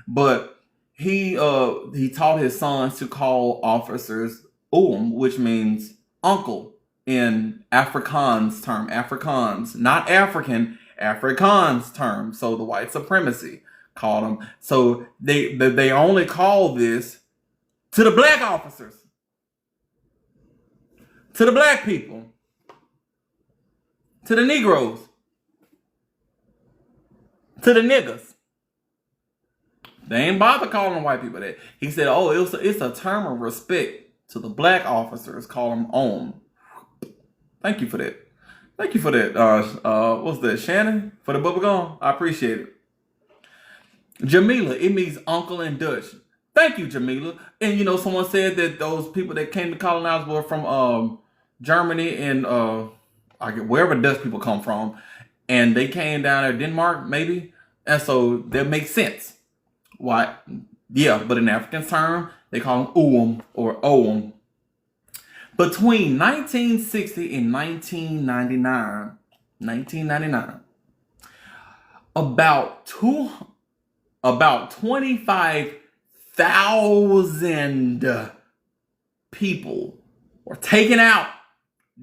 But he taught his sons to call officers which means uncle in Afrikaans term. Afrikaans, not African, Afrikaans term. So the white supremacy called them. So they only call this to the black officers, to the black people, to the Negroes, to the niggas. They ain't bother calling white people that. He said, oh, it's a term of respect to the black officers, call them on. Thank you for that. Thank you for that. What's that, Shannon? For the bubblegum? I appreciate it. Jamila, it means uncle in Dutch. Thank you, Jamila. And you know, someone said that those people that came to colonize were from Germany and wherever Dutch people come from. And they came down there, Denmark, maybe. And so that makes sense. Why? Yeah, but in African term, they call them or Oum. Between 1960 and 1999, about 25,000 people were taken out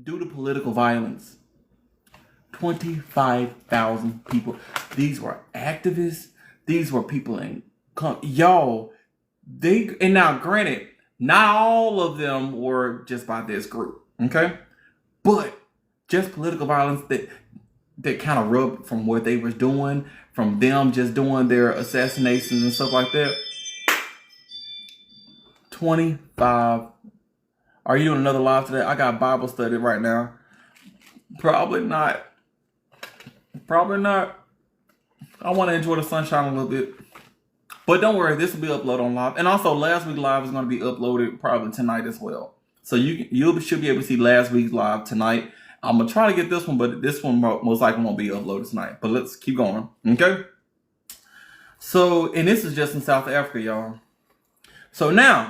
due to political violence. 25,000 people. These were activists. These were people in y'all. And now, granted, not all of them were just by this group, okay? But just political violence that kind of rubbed from what they were doing, from them just doing their assassinations and stuff like that. 25. Are you doing another live today? I got Bible study right now. Probably not. Probably not. I want to enjoy the sunshine a little bit. But don't worry, this will be uploaded on live. And also, last week's live is going to be uploaded probably tonight as well. So you should be able to see last week's live tonight. I'm going to try to get this one, but this one most likely won't be uploaded tonight. But let's keep going, okay? So, and this is just in South Africa, y'all. So now,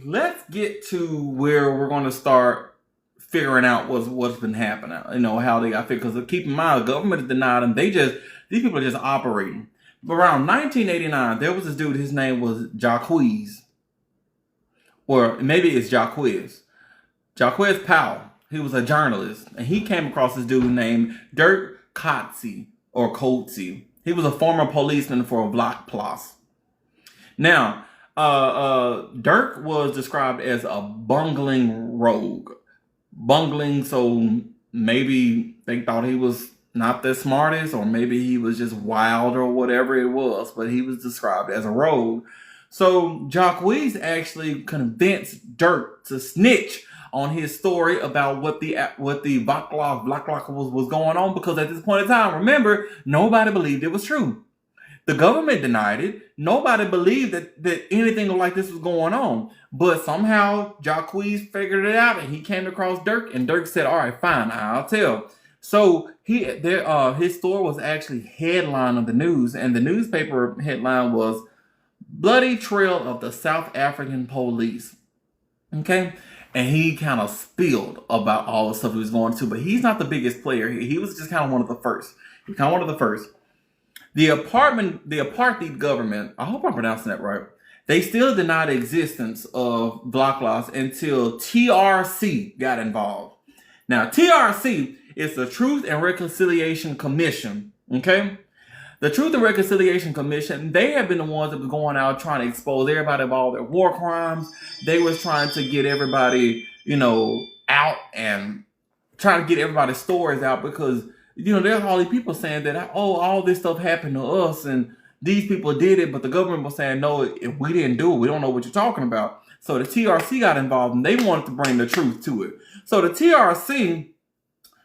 let's get to where we're going to start figuring out what's been happening. You know, how they got figured. Because keep in mind, the government has denied them. These people are just operating. But around 1989, there was this dude, his name was Jacques. Or maybe it's Jacques. Jacques Powell. He was a journalist. And he came across this dude named Dirk Coetzee or Coetzee. He was a former policeman for Vlakplaas. Now, Dirk was described as a bungling rogue. Bungling, so maybe they thought he was not the smartest, or maybe he was just wild or whatever it was, but he was described as a rogue. So Jacques actually convinced Dirk to snitch on his story about what the Vlakplaas was going on, because at this point in time, remember, nobody believed it was true. The government denied it. Nobody believed that anything like this was going on. But somehow Jacques figured it out, and he came across Dirk, and Dirk said, all right, fine, I'll tell. So his story was actually headline of the news, and the newspaper headline was "Bloody Trail of the South African Police." Okay, and he kind of spilled about all the stuff he was going to. But he's not the biggest player here. He was just kind of one of the first. He was kind of one of the first. The apartheid government, I hope I'm pronouncing that right, they still denied the existence of Vlakplaas until TRC got involved. Now, TRC is the Truth and Reconciliation Commission, okay? The Truth and Reconciliation Commission, they have been the ones that were going out trying to expose everybody of all their war crimes. They was trying to get everybody, out and trying to get everybody's stories out because, there's all these people saying that, all this stuff happened to us and these people did it, but the government was saying, no, if we didn't do it, we don't know what you're talking about. So the TRC got involved and they wanted to bring the truth to it. So the TRC,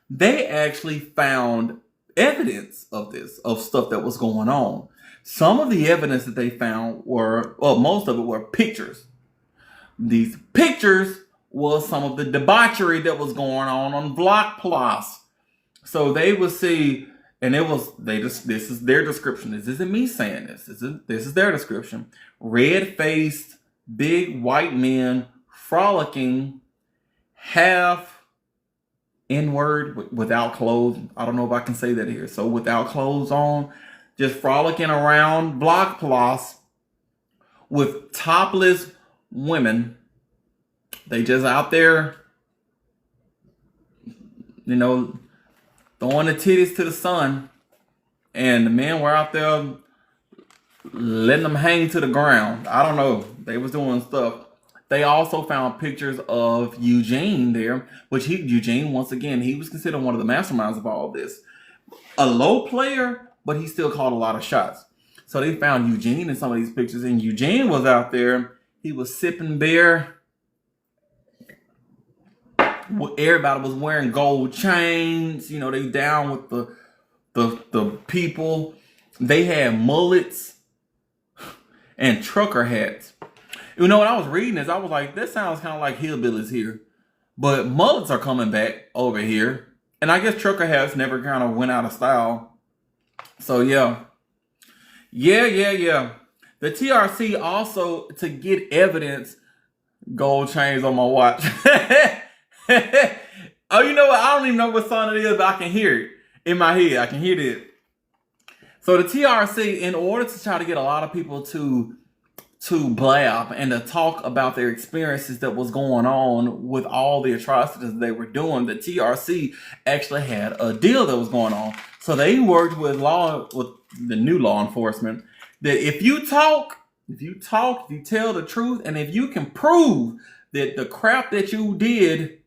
they actually found evidence of this, of stuff that was going on. Some of the evidence that they found most of it were pictures. These pictures was some of the debauchery that was going on Vlakplaas. So they would see, and this is their description. This isn't me saying this. This is their description. Red-faced, big white men frolicking, half N-word without clothes. I don't know if I can say that here. So without clothes on, just frolicking around Vlakplaas with topless women. They just out there, throwing the titties to the sun. And the men were out there letting them hang to the ground. I don't know. They was doing stuff. They also found pictures of Eugene there, which Eugene, once again, he was considered one of the masterminds of all of this. A low player, but he still called a lot of shots. So they found Eugene in some of these pictures, and Eugene was out there. He was sipping beer. Everybody was wearing gold chains. They down with the people. They had mullets and trucker hats. When I was reading this, I was like, this sounds kind of like hillbillies here. But mullets are coming back over here. And I guess trucker hats never kind of went out of style. So, yeah. Yeah. The TRC also, to get evidence, gold chains on my watch. Oh, you know what? I don't even know what song it is, but I can hear it in my head. I can hear it. So the TRC, in order to try to get a lot of people to blab and to talk about their experiences that was going on with all the atrocities they were doing, the TRC actually had a deal that was going on. So they worked with the new law enforcement that if you tell the truth, and if you can prove that the crap that you did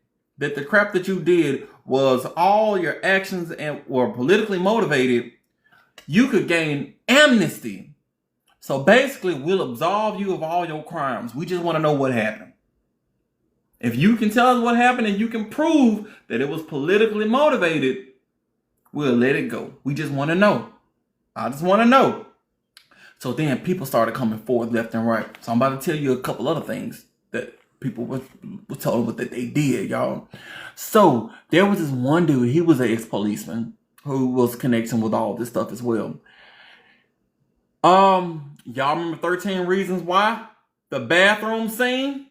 was all your actions and were politically motivated, you could gain amnesty. So basically, we'll absolve you of all your crimes. We just want to know what happened. If you can tell us what happened and you can prove that it was politically motivated, we'll let it go. We just want to know. I just want to know. So then people started coming forward left and right. So I'm about to tell you a couple other things that people were told that they did, y'all. So there was this one dude. He was an ex-policeman who was connecting with all this stuff as well. Y'all remember 13 Reasons Why? The bathroom scene?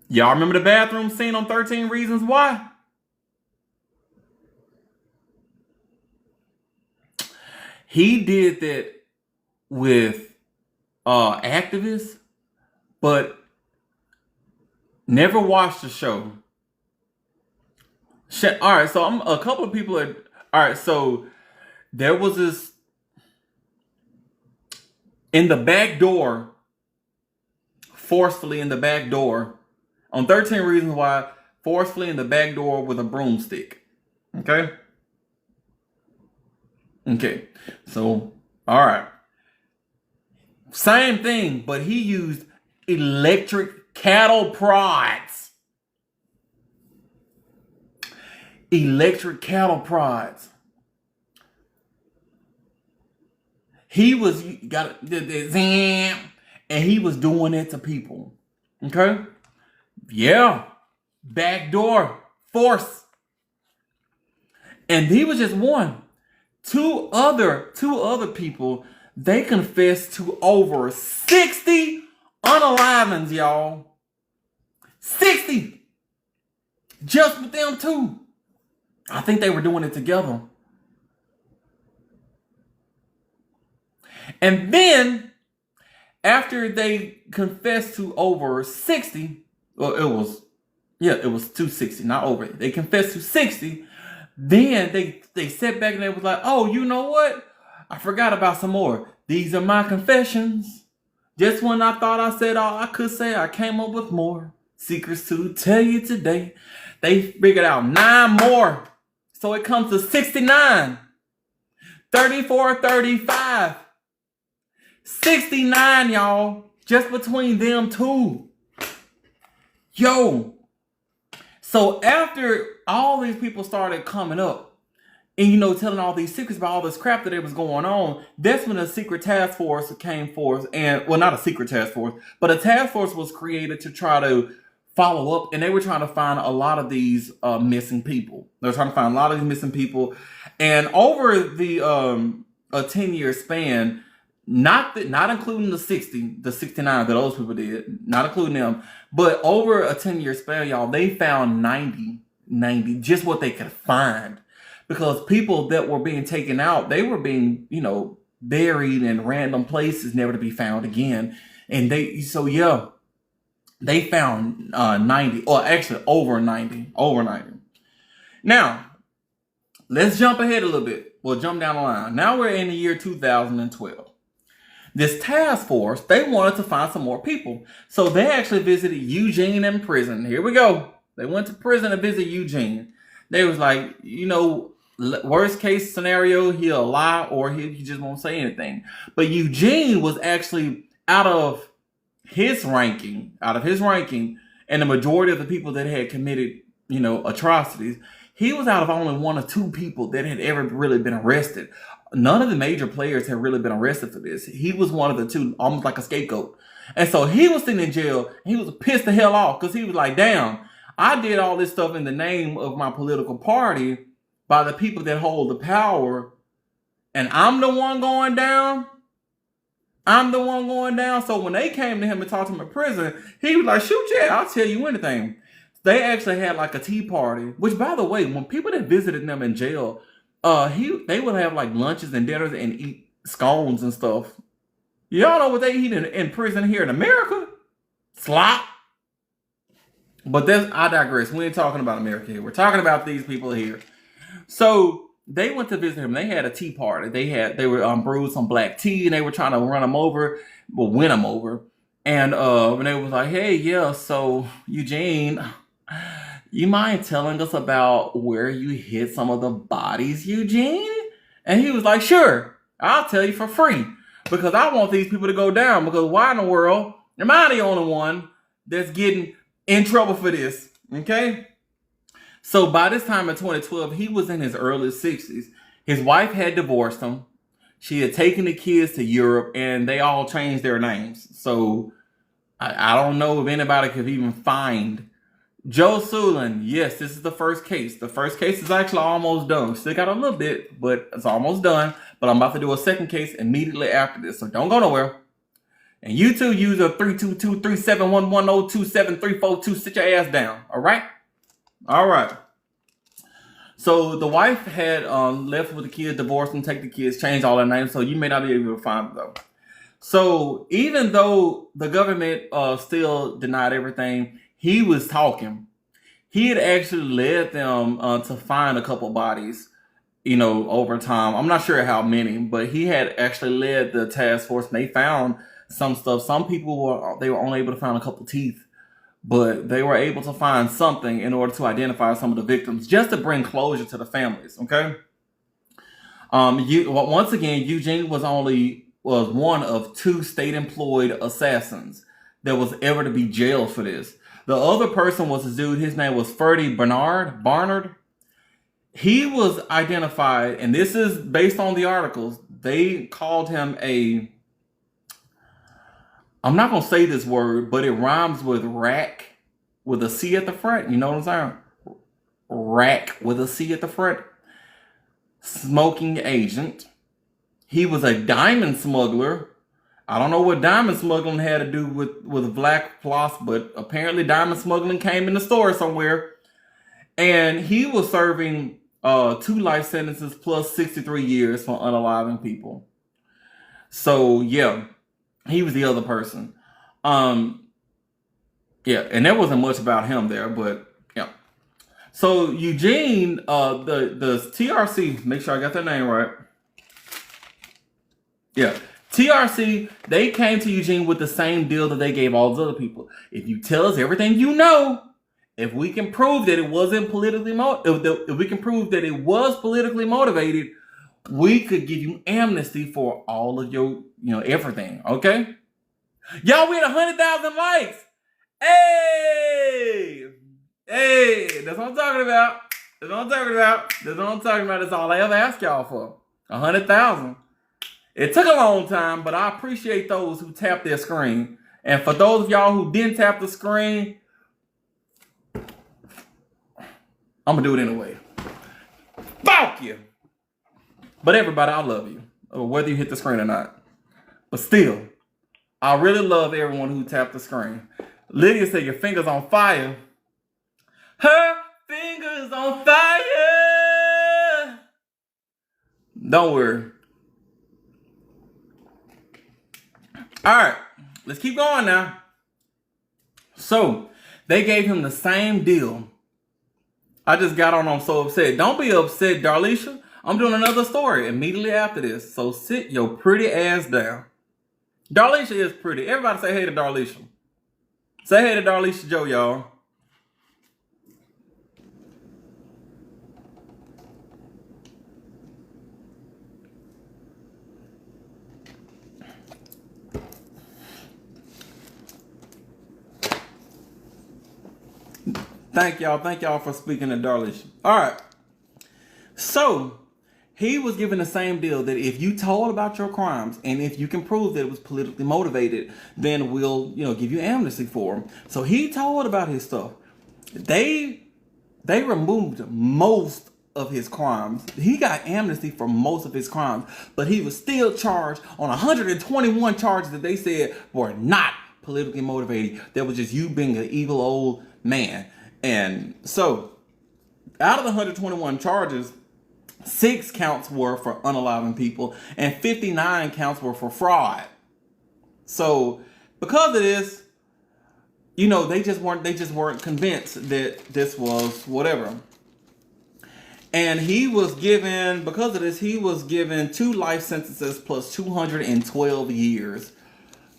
Y'all remember the bathroom scene on 13 Reasons Why? He did that with activists, but never watched the show. All right, so a couple of people are... All right, so there was this... In the back door, forcefully in the back door, on 13 Reasons Why, forcefully in the back door with a broomstick. Okay? Okay. So, all right. Same thing, but he used electric cattle prods. Electric cattle prods. He was and he was doing it to people. Okay? Yeah. Back door. Force. And he was just one. Two other people, they confessed to over 60 unalivings, y'all. 60! Just with them two. I think they were doing it together. And then, after they confessed to over 60, well, it was 260, not over. They confessed to 60. Then they sat back and they was like, oh, you know what? I forgot about some more. These are my confessions. Just when I thought I said all I could say, I came up with more secrets to tell you today. They figured out 9 more. So it comes to 69. 34, 35. 69, y'all. Just between them two. Yo. So after all these people started coming up, and, you know, telling all these secrets about all this crap that was going on, that's when a secret task force came forth. And, well, not a secret task force, but a task force was created to try to follow up. And they were trying to find a lot of these missing people. They were trying to find a lot of these missing people. And over the a 10-year span, not including the 69 that those people did, not including them, but over a 10-year span, y'all, they found 90, just what they could find. Because people that were being taken out, they were being, you know, buried in random places, never to be found again. And they found 90, or actually over 90. Now, let's jump ahead a little bit. We'll jump down the line. Now we're in the year 2012. This task force, they wanted to find some more people. So they actually visited Eugene in prison. Here we go. They went to prison to visit Eugene. They was like, you know, worst case scenario, he'll lie or he just won't say anything. But Eugene was actually out of his ranking, and the majority of the people that had committed, you know, atrocities, he was out of only 1 or 2 people that had ever really been arrested. None of the major players had really been arrested for this. He was one of the 2, almost like a scapegoat. And so he was sitting in jail. And he was pissed the hell off because he was like, damn, I did all this stuff in the name of my political party by the people that hold the power. And I'm the one going down. So when they came to him and talked to him in prison, he was like, shoot, yeah, I'll tell you anything. They actually had like a tea party, which, by the way, when people that visited them in jail, they would have like lunches and dinners and eat scones and stuff. Y'all know what they eat in prison here in America? Slop. But I digress. We ain't talking about America here. We're talking about these people here. So they went to visit him. They had a tea party. They were brewed some black tea, and they were trying to win him over. And they was like, hey, yeah, so Eugene, you mind telling us about where you hid some of the bodies, Eugene? And he was like, sure, I'll tell you for free. Because I want these people to go down. Because why in the world am I the only one that's getting in trouble for this? Okay? So by this time in 2012, he was in his early 60s. His wife had divorced him. She had taken the kids to Europe, and they all changed their names. So I don't know if anybody could even find Joe Sulin. Yes, this is the first case. The first case is actually almost done. Still got a little bit, but it's almost done. But I'm about to do a second case immediately after this, so don't go nowhere. And you two user 322-3711027-342, sit your ass down. All right? All right. So the wife had left with the kids, divorced them, take the kids, changed all their names, so you may not be able to find them though. So even though the government still denied everything, he was talking. He had actually led them to find a couple bodies, you know, over time. I'm not sure how many, but he had actually led the task force, and they found some stuff. Some people were only able to find a couple teeth, but they were able to find something in order to identify some of the victims, just to bring closure to the families. Okay. Once again, Eugene was one of 2 state-employed assassins that was ever to be jailed for this. The other person was a dude. His name was Ferdy Barnard. He was identified, and this is based on the articles. They called him I'm not going to say this word, but it rhymes with rack with a C at the front. You know what I'm saying? Rack with a C at the front. Smoking agent. He was a diamond smuggler, I don't know what diamond smuggling had to do with Vlakplaas, but apparently diamond smuggling came in the store somewhere. And he was serving 2 life sentences plus 63 years for unaliving people. So yeah, he was the other person. Yeah, and there wasn't much about him there, but yeah. So Eugene, the TRC, make sure I got that name right. Yeah. TRC, they came to Eugene with the same deal that they gave all those other people. If you tell us everything you know, if we can prove that it wasn't politically if we can prove that it was politically motivated, we could give you amnesty for all of your, everything. Okay? Y'all, we had 100,000 likes. Hey! Hey! That's what I'm talking about. That's what I'm talking about. That's what I'm talking about. That's all I ever asked y'all for. 100,000. It took a long time, but I appreciate those who tapped their screen. And for those of y'all who didn't tap the screen, I'm going to do it anyway. Fuck you! But everybody, I love you. Whether you hit the screen or not. But still, I really love everyone who tapped the screen. Lydia said, your finger's on fire. Her finger's on fire! Don't worry. Alright, let's keep going now. So, they gave him the same deal. I just got on, I'm so upset. Don't be upset, Darlisha. I'm doing another story immediately after this. So sit your pretty ass down. Darlisha is pretty. Everybody say hey to Darlisha. Say hey to Darlisha Joe, y'all. Thank y'all for speaking to Darlish. All right. So, he was given the same deal that if you told about your crimes and if you can prove that it was politically motivated, then we'll, give you amnesty for him. So he told about his stuff. They removed most of his crimes. He got amnesty for most of his crimes, but he was still charged on 121 charges that they said were not politically motivated. That was just you being an evil old man. And so, out of the 121 charges, 6 counts were for unaliving people and 59 counts were for fraud. So, because of this, they just weren't convinced that this was whatever. And he was given, because of this, he was given 2 life sentences plus 212 years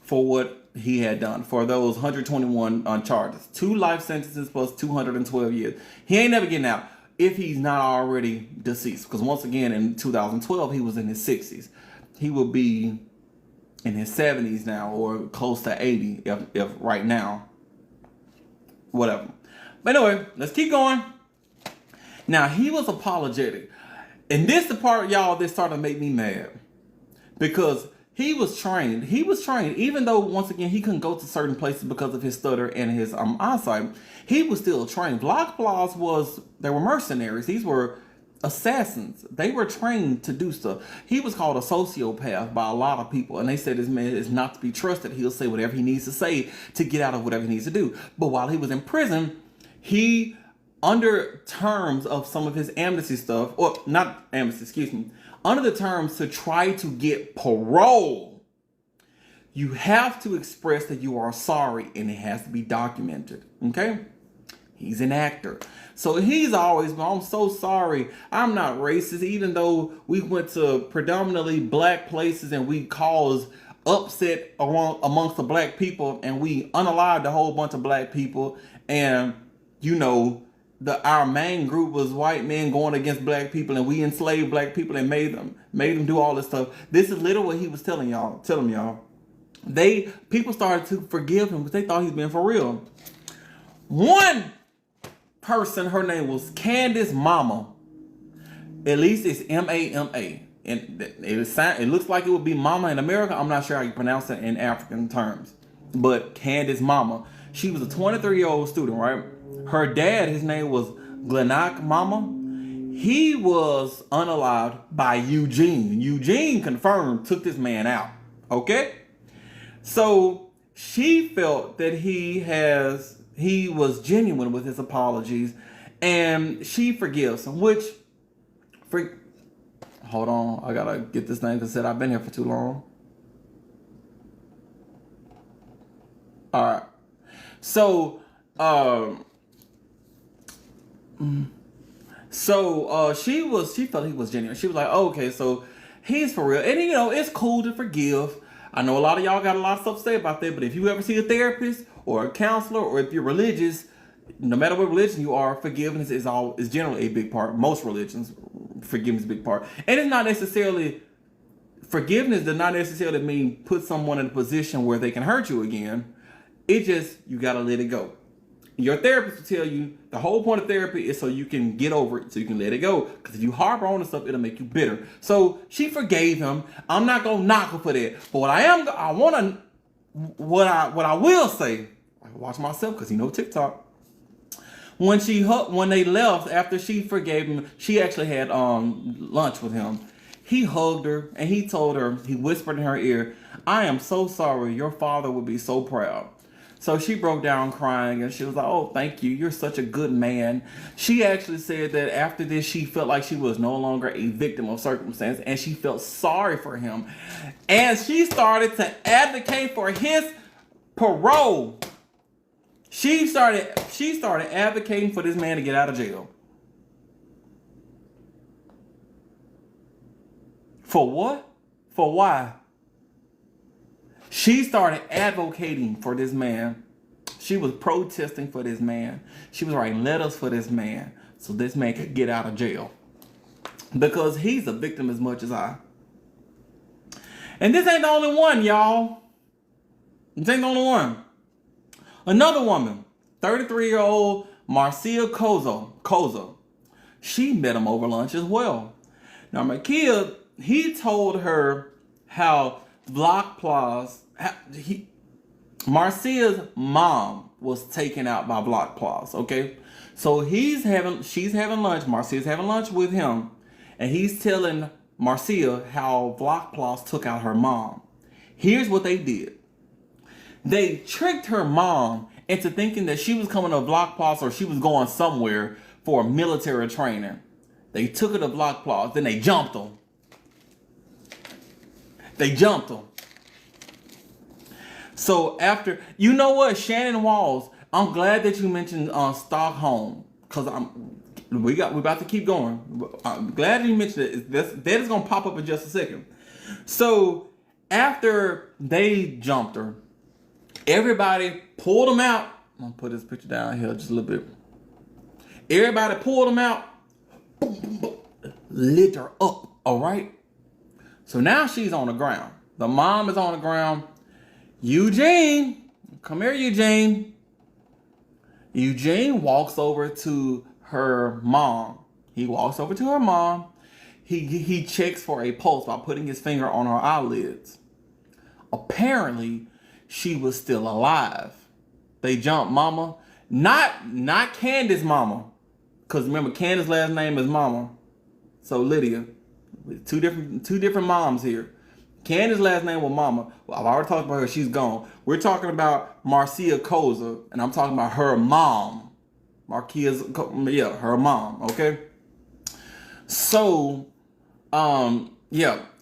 for what he had done for those 121 charges. 2 life sentences plus 212 years. He ain't never getting out if he's not already deceased. Because once again, in 2012, he was in his 60s. He will be in his 70s now, or close to 80 if right now. Whatever. But anyway, let's keep going. Now, he was apologetic. And this is the part, y'all, that started to make me mad. Because he was trained, even though, once again, he couldn't go to certain places because of his stutter and his eyesight. He was still trained. Vlakplaas they were mercenaries. These were assassins. They were trained to do stuff. He was called a sociopath by a lot of people. And they said this man is not to be trusted. He'll say whatever he needs to say to get out of whatever he needs to do. But while he was in prison, he, under terms of some of his amnesty stuff, or not amnesty, excuse me, under the terms to try to get parole, you have to express that you are sorry and it has to be documented. Okay? He's an actor. So he's always, I'm so sorry. I'm not racist, even though we went to predominantly black places and we caused upset amongst the black people and we unalived a whole bunch of black people. And, our main group was white men going against black people, and we enslaved black people and made them do all this stuff. This is literally what he was telling y'all. People started to forgive him because they thought he was being for real. One person, her name was Candace Mama. At least it's M-A-M-A. And it looks like it would be Mama in America. I'm not sure how you pronounce it in African terms. But Candace Mama. She was a 23-year-old student, right? Her dad, his name was Glenak Mama. He was unalived by Eugene. Eugene confirmed took this man out. Okay? So she felt that he was genuine with his apologies, and she forgives him. Hold on, I gotta get this thing because I've been here for too long. All right, so she felt he was genuine. She was like, oh, okay, so he's for real, and it's cool to forgive. I know a lot of y'all got a lot of stuff to say about that, but if you ever see a therapist or a counselor, or if you're religious, no matter what religion you are, forgiveness is generally a big part. Most religions, forgiveness is a big part, and it's not necessarily forgiveness does not necessarily mean put someone in a position where they can hurt you again. It just you gotta let it go. Your therapist will tell you the whole point of therapy is so you can get over it, so you can let it go. Because if you harbor on to stuff, it'll make you bitter. So she forgave him. I'm not gonna knock her for that. But what I will say, I can watch myself because TikTok. When they left after she forgave him, she actually had lunch with him. He hugged her and he told her, he whispered in her ear, "I am so sorry. Your father would be so proud." So she broke down crying and she was like, "Oh, thank you. You're such a good man." She actually said that after this, she felt like she was no longer a victim of circumstance and she felt sorry for him. And she started to advocate for his parole. She started advocating for this man to get out of jail. For what? For why? She started advocating for this man. She was protesting for this man. She was writing letters for this man so this man could get out of jail. Because he's a victim as much as I. And this ain't the only one, y'all. This ain't the only one. Another woman, 33-year-old Marcia Koza. She met him over lunch as well. Now, Makia, he told her how Vlakplaas, Marcia's mom was taken out by Vlakplaas, okay? So she's having lunch, Marcia's having lunch with him, and he's telling Marcia how Vlakplaas took out her mom. Here's what they did. They tricked her mom into thinking that she was coming to Vlakplaas or she was going somewhere for military training. They took her to Vlakplaas, then they jumped her. So after, you know what, Shannon Walls, I'm glad that you mentioned Stockholm, because we're about to keep going. I'm glad you mentioned it. That is gonna pop up in just a second. So after they jumped her, everybody pulled them out. I'm gonna put this picture down here just a little bit. Everybody pulled them out, lit her up. All right. So now she's on the ground. The mom is on the ground. Eugene, come here, Eugene. Eugene walks over to her mom. He walks over to her mom. He checks for a pulse by putting his finger on her eyelids. Apparently, she was still alive. They jumped mama. Not Candace's mama. Because remember, Candace's last name is Mama. So Lydia. Two different moms here. Candace's last name was Mama. Well, I've already talked about her. She's gone. We're talking about Marcia Koza, and I'm talking about her mom. Her mom. Okay. So,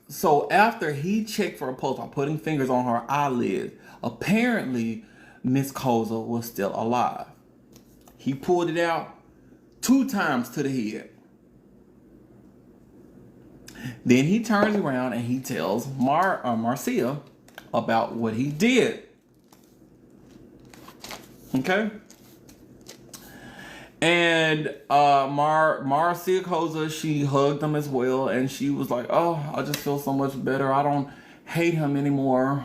So after he checked for a pulse by putting fingers on her eyelids, apparently Miss Koza was still alive. He pulled it out 2 times to the head. Then he turns around and he tells Marcia about what he did. Okay? And Marcia Koza, she hugged him as well, and she was like, "Oh, I just feel so much better. I don't hate him anymore."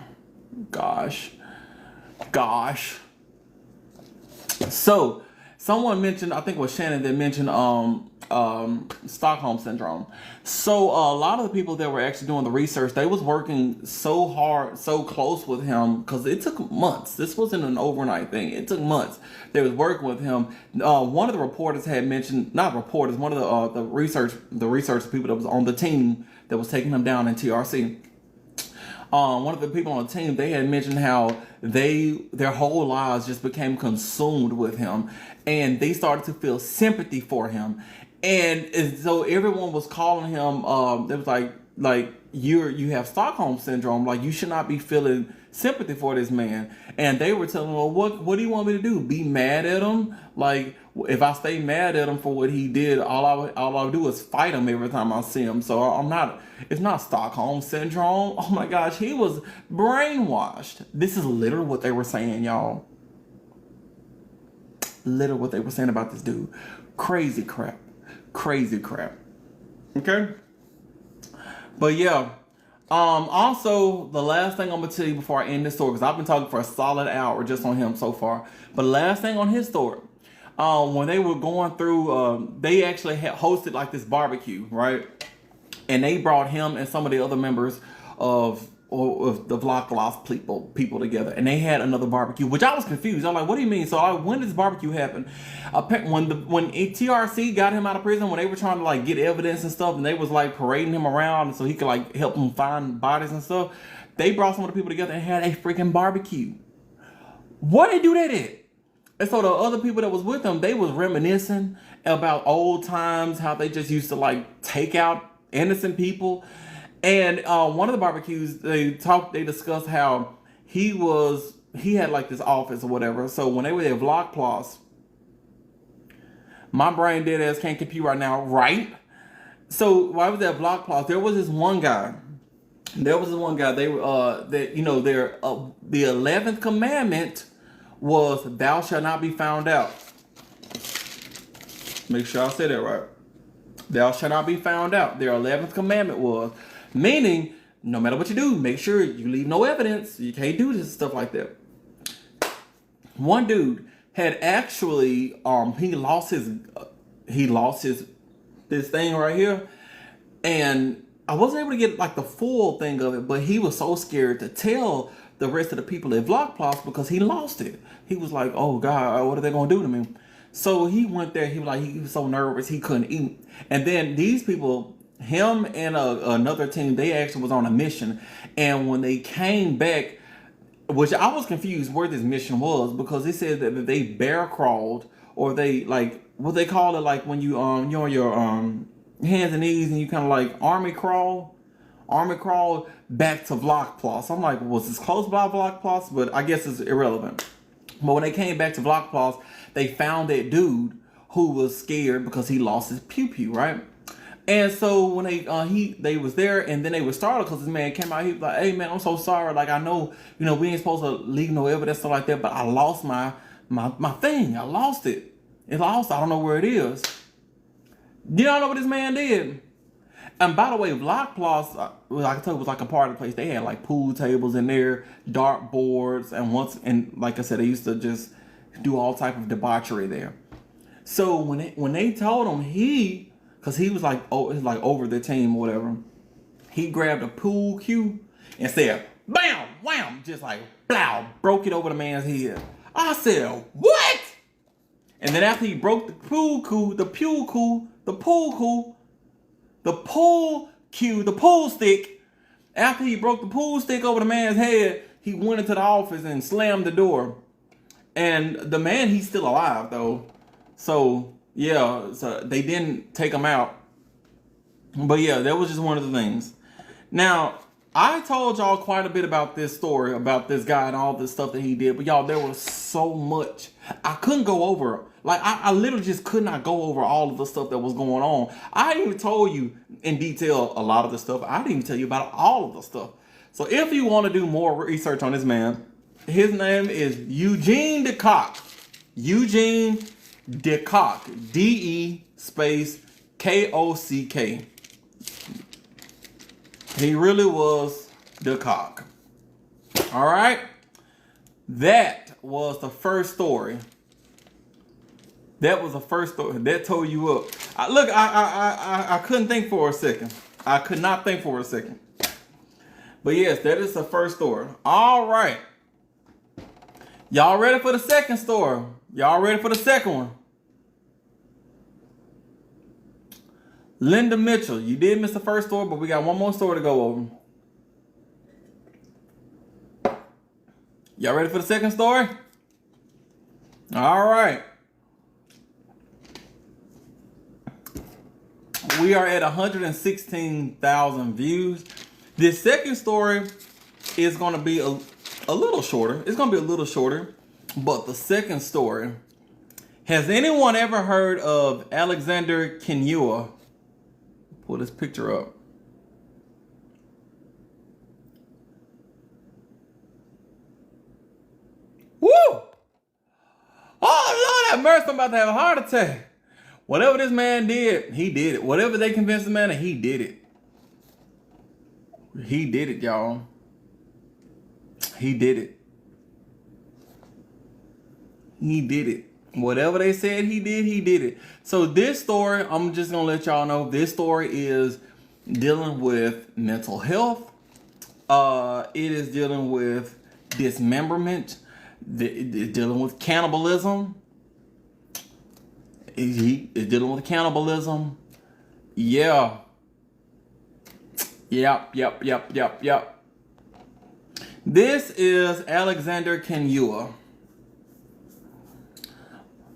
Gosh. So someone mentioned, I think it was Shannon that mentioned Stockholm syndrome. So a lot of the people that were actually doing the research, they was working so hard, so close with him, because it took months. This wasn't an overnight thing. It took months. They was working with him. One of the reporters had mentioned, not reporters, one of the research people that was on the team that was taking him down in TRC. one of the people on the team, they had mentioned how their whole lives just became consumed with him, and they started to feel sympathy for him, and so everyone was calling him. It was like you have Stockholm syndrome. Like, you should not be feeling sympathy for this man. And they were telling him, well, what do you want me to do? Be mad at him? Like, if I stay mad at him for what he did, all I would do is fight him every time I see him. So it's not Stockholm syndrome. Oh my gosh, he was brainwashed. This is literally what they were saying, y'all. Literally what they were saying about this dude. Crazy crap. Okay? But yeah. Also, the last thing I'm gonna tell you before I end this story, because I've been talking for a solid hour just on him so far. But last thing on his story, when they were going through, they actually had hosted like this barbecue, right? And they brought him and some of the other members of the Vlakplaas people together, and they had another barbecue, which I was confused. I'm like, what do you mean? So when did this barbecue happen? When TRC got him out of prison, when they were trying to like get evidence and stuff, and they was like parading him around so he could like help them find bodies and stuff, they brought some of the people together and had a freaking barbecue. What they do that at? And so the other people that was with them, they was reminiscing about old times, how they just used to like take out innocent people. And one of the barbecues, they discussed how he had like this office or whatever. So when they were at Vlakplaas, my brain dead ass can't compute right now, right? So while I was at Vlakplaas, there was this one guy. They were that the 11th commandment was thou shalt not be found out. Make sure I say that right. Thou shalt not be found out. Their 11th commandment was, meaning, no matter what you do, make sure you leave no evidence. You can't do this stuff like that. One dude had actually, he lost this thing right here, and I wasn't able to get like the full thing of it, but he was so scared to tell the rest of the people at Vlakplaas because he lost it. He was like, oh God, what are they gonna do to me? So he went there. He was so nervous he couldn't eat. And then these people, him and another team, they actually was on a mission. And when they came back, which I was confused where this mission was, because they said that they bear crawled, or they like what they call it, like when you're on your hands and knees and you kind of like army crawl back to Vlakplaas. I'm like, was this close by Vlakplaas? But I guess it's irrelevant. But when they came back to Vlakplaas, they found that dude who was scared because he lost his pew, right? And so when they was there, and then they were startled because this man came out. He was like, "Hey man, I'm so sorry. Like, I know, we ain't supposed to leave no evidence, stuff like that, but I lost my thing. I lost it. It's lost. I don't know where it is." You don't know what this man did. And by the way, Vlakplaas, I can tell, it was like a party place. They had like pool tables in there, dart boards, and like I said, they used to just do all type of debauchery there. So when they told him, because he was like, oh, it's like over the team or whatever, he grabbed a pool cue and said, bam, wham, just like, blow, broke it over the man's head. I said, what? And then after he broke the pool stick, after he broke the pool stick over the man's head, he went into the office and slammed the door. And the man, he's still alive though. So yeah, so they didn't take him out. But yeah, that was just one of the things. Now, I told y'all quite a bit about this story, about this guy and all this stuff that he did. But y'all, there was so much. I couldn't go over. Like, I literally just could not go over all of the stuff that was going on. I didn't even told you in detail a lot of the stuff. I didn't even tell you about all of the stuff. So if you want to do more research on this man, his name is Eugene de Kock. Eugene de Kock. D-E space K-O-C-K. He really was de Kock. All right? That was the first story. That was the first story. That tore you up. I couldn't think for a second. I could not think for a second. But yes, that is the first story. All right. Y'all ready for the second story? Y'all ready for the second one? Linda Mitchell. You did miss the first story, but we got one more story to go over. Y'all ready for the second story? All right. We are at 116,000 views. This second story is going to be a little shorter. It's going to be a little shorter. But the second story, has anyone ever heard of Alexander Kinyua? Pull this picture up. Woo! Oh, Lord have mercy, I'm about to have a heart attack. Whatever this man did, he did it. Whatever they convinced the man of, he did it. He did it, y'all. He did it. He did it. Whatever they said he did it. So this story, I'm just going to let y'all know, this story is dealing with mental health. It is dealing with dismemberment. It's dealing with cannibalism. It's dealing with cannibalism. Yeah. Yep. This is Alexander Kinyua.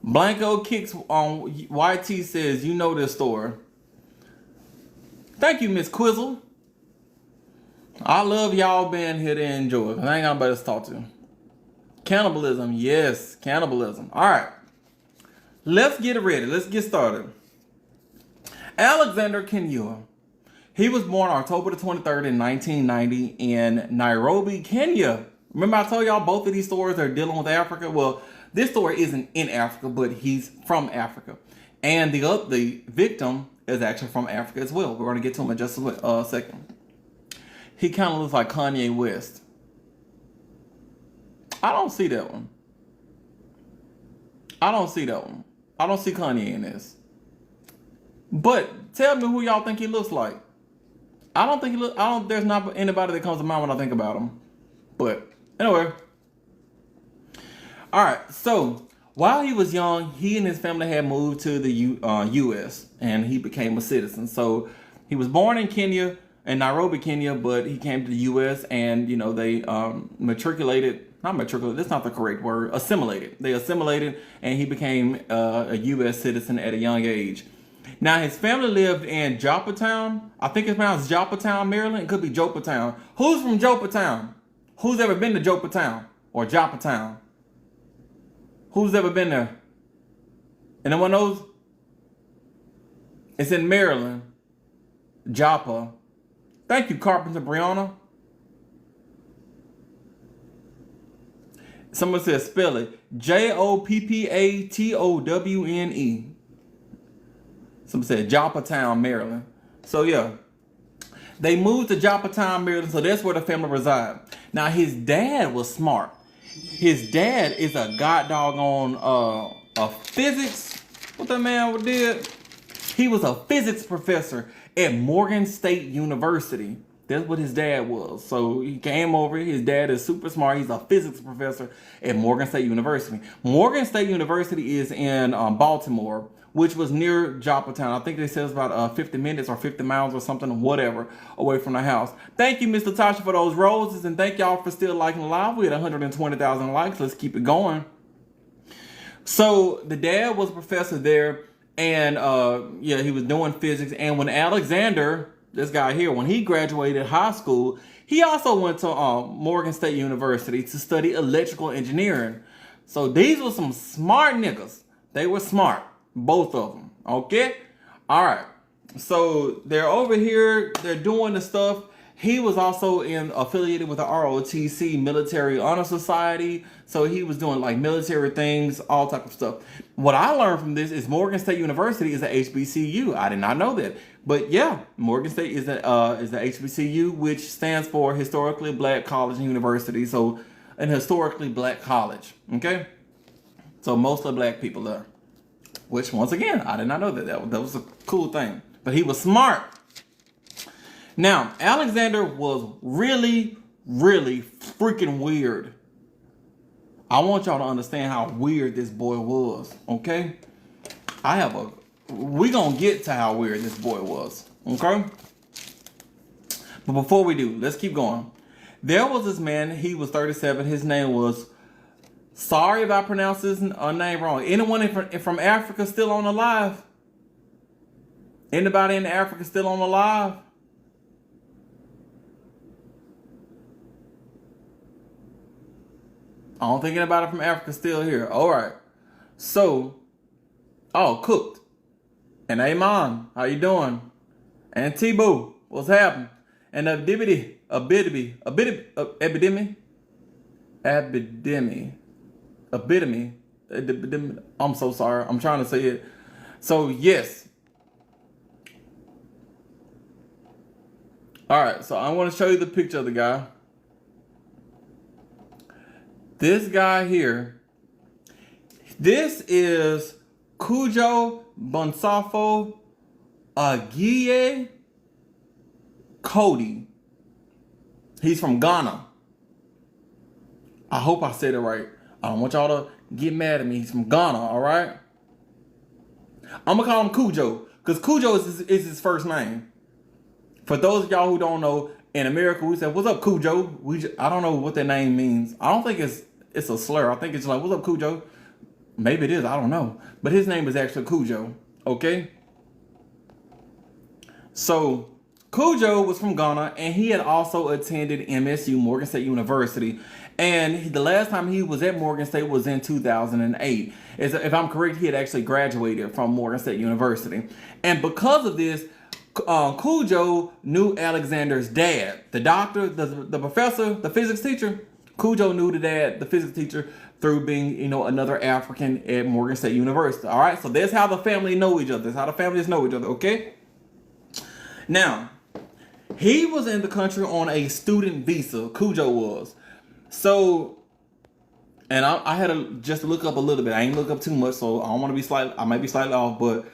Blanco Kicks on YT says, you know this story. Thank you, Miss Quizzle. I love y'all being here to enjoy it. I ain't got nobody to talk to. Cannibalism, yes, cannibalism. All right, let's get ready. Let's get started. Alexander Kinyua. He was born October the 23rd in 1990 in Nairobi, Kenya. Remember I told y'all both of these stories are dealing with Africa? Well, this story isn't in Africa, but he's from Africa. And the victim is actually from Africa as well. We're going to get to him in just a second. He kind of looks like Kanye West. I don't see that one. I don't see Kanye in this. But tell me who y'all think he looks like. There's not anybody that comes to mind when I think about him. But anyway. All right, so while he was young, he and his family had moved to the U.S. and he became a citizen. So he was born in Kenya, in Nairobi, Kenya, but he came to the U.S. and, you know, they assimilated. They assimilated and he became a U.S. citizen at a young age. Now, his family lived in Joppatown. I think it's pronounced Joppatown, Maryland. It could be Joppatown. Who's from Joppatown? Who's ever been to Joppatown or Joppatown? Who's ever been there? Anyone knows? It's in Maryland. Joppa. Thank you, Carpenter Brianna. Someone says spell it. Joppatowne. Someone said Joppatown, Maryland. So yeah. They moved to Joppatown, Maryland, so that's where the family reside. Now his dad was smart. His dad is a god doggone a physics. What that man did? He was a physics professor at Morgan State University. That's what his dad was. So he came over. His dad is super smart. He's a physics professor at Morgan State University. Morgan State University is in Baltimore, which was near Joppatown. I think they said it's about 50 minutes or 50 miles or something, whatever, away from the house. Thank you, Miss Latasha, for those roses, and thank y'all for still liking the live. We had 120,000 likes. Let's keep it going. So the dad was a professor there, and he was doing physics. And when Alexander, this guy here, when he graduated high school, he also went to Morgan State University to study electrical engineering. So these were some smart niggas. They were smart. Both of them. Okay? All right. So they're over here. They're doing the stuff. He was also affiliated with the ROTC, Military Honor Society. So he was doing like military things, all type of stuff. What I learned from this is Morgan State University is a HBCU. I did not know that. But yeah, Morgan State is a HBCU, which stands for Historically Black College and University. So an historically black college. Okay? So mostly black people there. Which, once again, I did not know that. That was a cool thing. But he was smart. Now, Alexander was really, really freaking weird. I want y'all to understand how weird this boy was, okay? We're going to get to how weird this boy was, okay? But before we do, let's keep going. There was this man, he was 37. His name was, sorry if I pronounce his name wrong. Anyone from Africa still on alive? Anybody in Africa still on alive? I don't think anybody from Africa still here. All right. So, Cooked. And Amon, how you doing? And T-Boo, what's happening? And Epidemi. I'm so sorry. I'm trying to say it. So, yes. All right. So, I want to show you the picture of the guy. This guy here. This is Kujo Bonsafo Aguiye Cody. He's from Ghana. I hope I said it right. I don't want y'all to get mad at me. He's from Ghana, all right? I'm going to call him Kujo because Kujo is his first name. For those of y'all who don't know, in America, we say, what's up, Kujo? I don't know what that name means. I don't think it's a slur. I think it's like, what's up, Kujo? Maybe it is. I don't know. But his name is actually Kujo. Okay? So, Kujo was from Ghana, and he had also attended MSU, Morgan State University. And the last time he was at Morgan State was in 2008. If I'm correct, he had actually graduated from Morgan State University. And because of this, Kujo knew Alexander's dad, the doctor, the professor, the physics teacher. Kujo knew the dad, the physics teacher, through being, another African at Morgan State University. All right, so that's how the family know each other. That's how the families know each other. Okay. Now, he was in the country on a student visa. Kujo was. So, and I had to just look up a little bit. I ain't look up too much, so I don't want to be I might be slightly off, but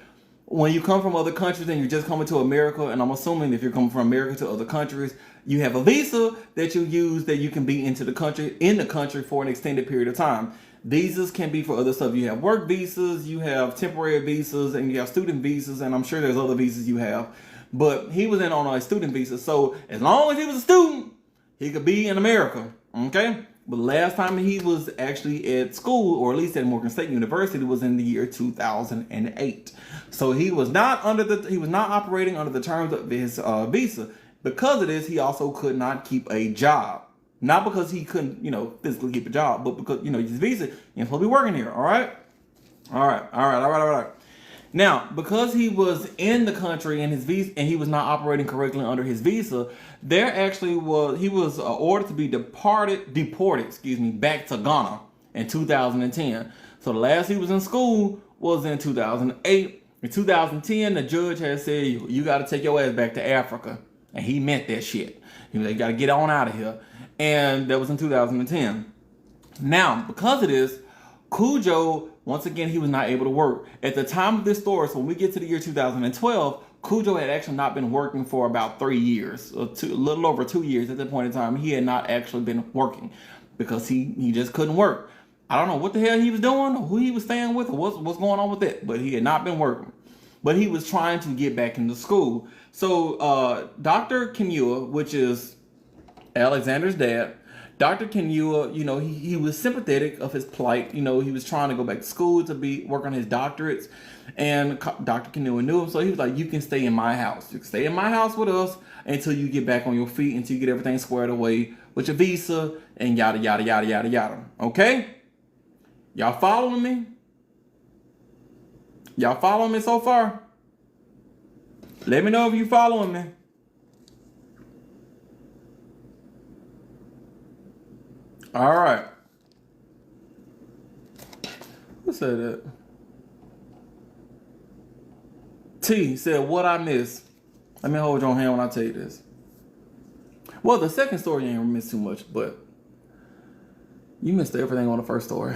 when you come from other countries and you're just coming to America, and I'm assuming if you're coming from America to other countries, you have a visa that you use that you can be in the country for an extended period of time. Visas can be for other stuff. You have work visas, you have temporary visas, and you have student visas, and I'm sure there's other visas you have. But he was in on a student visa, so as long as he was a student, he could be in America. Okay? But last time he was actually at school, or at least at Morgan State University, was in the year 2008. So he was not operating under the terms of his visa. Because of this, he also could not keep a job. Not because he couldn't, physically keep a job, but because, his visa, you're supposed to be working here. All right. Now, because he was in the country and his visa, and he was not operating correctly under his visa, he was ordered to be deported, back to Ghana in 2010. So the last he was in school was in 2008. In 2010, the judge had said, you got to take your ass back to Africa. And he meant that shit. He was like, you got to get on out of here. And that was in 2010. Now, because of this, Kujo, once again, he was not able to work. At the time of this story, so when we get to the year 2012, Kujo had actually not been working for about 3 years, a little over 2 years at that point in time. He had not actually been working because he just couldn't work. I don't know what the hell he was doing, or who he was staying with, or what's going on with it, but he had not been working. But he was trying to get back into school. So Dr. Kinyua, which is Alexander's dad, Dr. Kinyua, he was sympathetic of his plight. He was trying to go back to school to work on his doctorates. And Dr. Kinyua knew him, so he was like, you can stay in my house. You can stay in my house with us until you get back on your feet, until you get everything squared away with your visa and yada, yada, yada, yada, yada. Okay? Y'all following me? Y'all following me so far? Let me know if you following me. All right. Who said that? T said, what I missed. Let me hold your hand when I tell you this. Well, the second story you ain't missed too much, but you missed everything on the first story.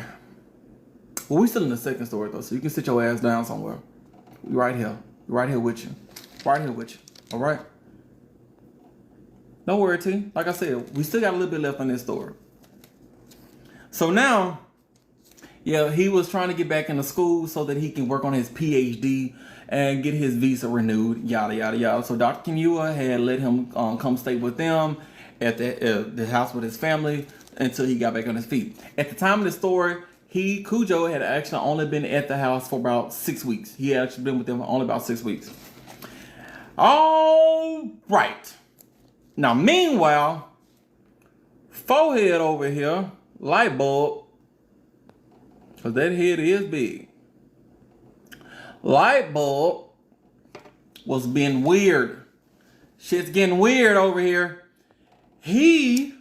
Well, we still in the second story, though, so you can sit your ass down somewhere. We right here. We right here with you. Right here with you. All right? Don't worry, T. Like I said, we still got a little bit left on this story. So now, he was trying to get back into school so that he can work on his PhD and get his visa renewed, yada, yada, yada. So Dr. Kinyua had let him come stay with them. at the house with his family until he got back on his feet. At the time of the story, Cujo had actually only been at the house for about 6 weeks. He had actually been with them for only about 6 weeks. All right. Now, meanwhile, forehead over here, light bulb, because that head is big. Light bulb was being weird. Shit's getting weird over here. He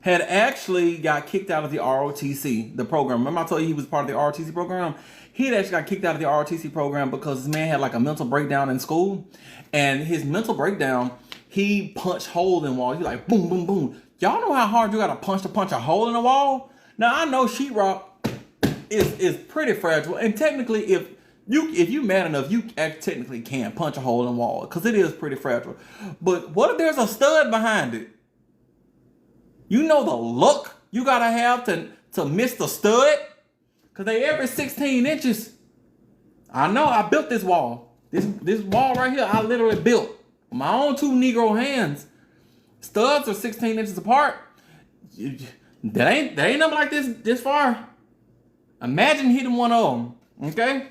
had actually got kicked out of the ROTC, the program. Remember I told you he was part of the ROTC program? He had actually got kicked out of the ROTC program because this man had like a mental breakdown in school. And his mental breakdown, he punched holes in walls. He like boom, boom, boom. Y'all know how hard you gotta punch a hole in a wall? Now I know sheetrock is pretty fragile. And technically if you mad enough, you technically can punch a hole in a wall because it is pretty fragile. But what if there's a stud behind it? You know the look you gotta have to miss the stud? Cause they every 16 inches. I know I built this wall. This wall right here, I literally built with my own 2 Negro hands. Studs are 16 inches apart. That ain't nothing like this far. Imagine hitting one of them, okay?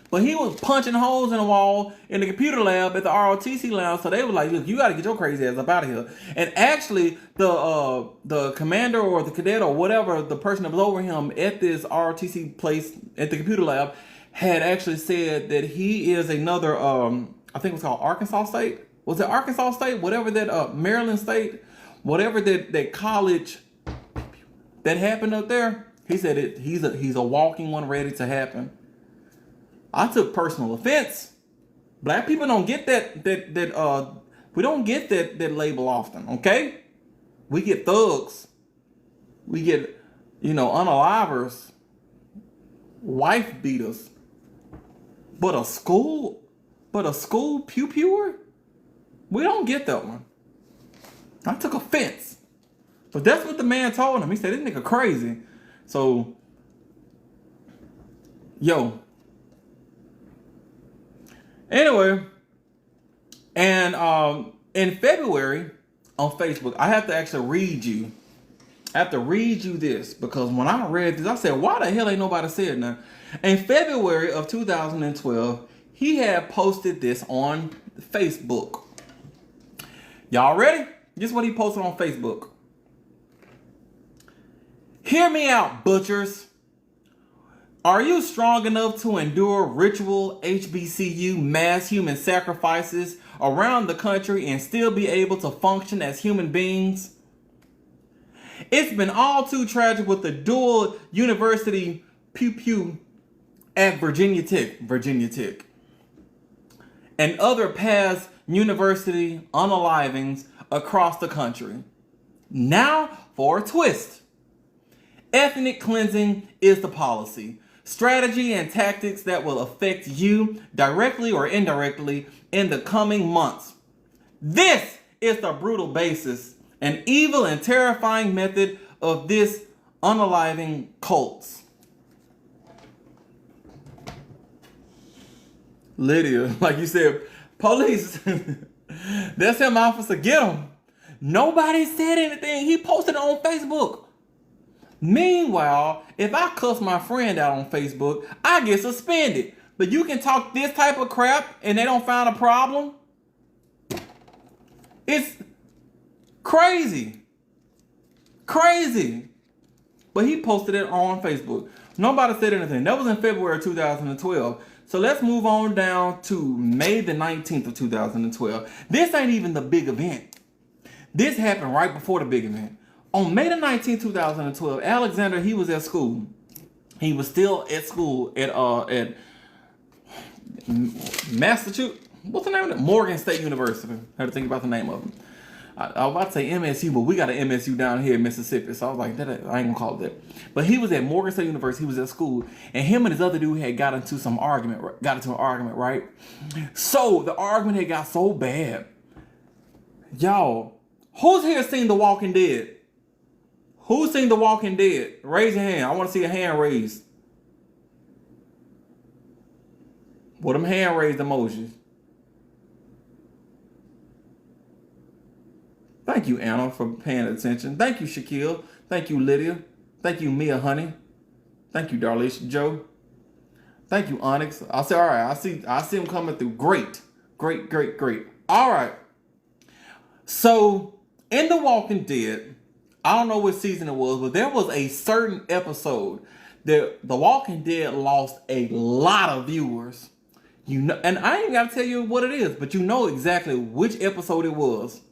But he was punching holes in the wall in the computer lab at the ROTC lounge. So they were like, look, you got to get your crazy ass up out of here. And actually, the commander or the cadet or whatever, the person that was over him at this ROTC place at the computer lab had actually said that he is another, I think it was called Arkansas State. Was it Arkansas State? Whatever that, Maryland State, whatever that college that happened up there. He said he's a walking one ready to happen. I took personal offense. Black people don't get that we don't get that label often, okay? We get thugs. We get, unalivers, wife beaters. But a school pew-pewer? We don't get that one. I took offense. But that's what the man told him. He said, this nigga crazy. So, anyway, and in February on Facebook, I have to actually read you. I have to read you this because when I read this, I said, why the hell ain't nobody said nothing? In February of 2012, he had posted this on Facebook. Y'all ready? This is what he posted on Facebook. Hear me out, butchers. Are you strong enough to endure ritual HBCU mass human sacrifices around the country and still be able to function as human beings? It's been all too tragic with the dual university pew-pew at Virginia Tech, and other past university unalivings across the country. Now for a twist. Ethnic cleansing is the policy, strategy, and tactics that will affect you directly or indirectly in the coming months. This is the brutal basis, an evil and terrifying method of this unaliving cults. Lydia, like you said, police. That's him, officer. Get him. Nobody said anything. He posted it on Facebook. Meanwhile, if I cuss my friend out on Facebook, I get suspended. But you can talk this type of crap and they don't find a problem? It's crazy. Crazy. But he posted it on Facebook. Nobody said anything. That was in February 2012. So let's move on down to May the 19th of 2012. This ain't even the big event. This happened right before the big event. On May the 19th, 2012, Alexander, he was at school. He was still at school at Massachusetts. What's the name of it? Morgan State University. I had to think about the name of it. I was about to say MSU, but we got an MSU down here in Mississippi. So I was like, I ain't gonna call it that. But he was at Morgan State University. He was at school. And him and his other dude had got into an argument, right? So the argument had got so bad. Y'all, who's here seen The Walking Dead? Who's seen The Walking Dead? Raise your hand. I want to see a hand raised. What them hand raised emojis? Thank you, Anna, for paying attention. Thank you, Shaquille. Thank you, Lydia. Thank you, Mia Honey. Thank you, Darlish Joe. Thank you, Onyx. I say, all right, I see him coming through. Great. Great, great, great. All right. So, in The Walking Dead, I don't know what season it was, but there was a certain episode that The Walking Dead lost a lot of viewers. You know, and I ain't got to tell you what it is, but you know exactly which episode it was.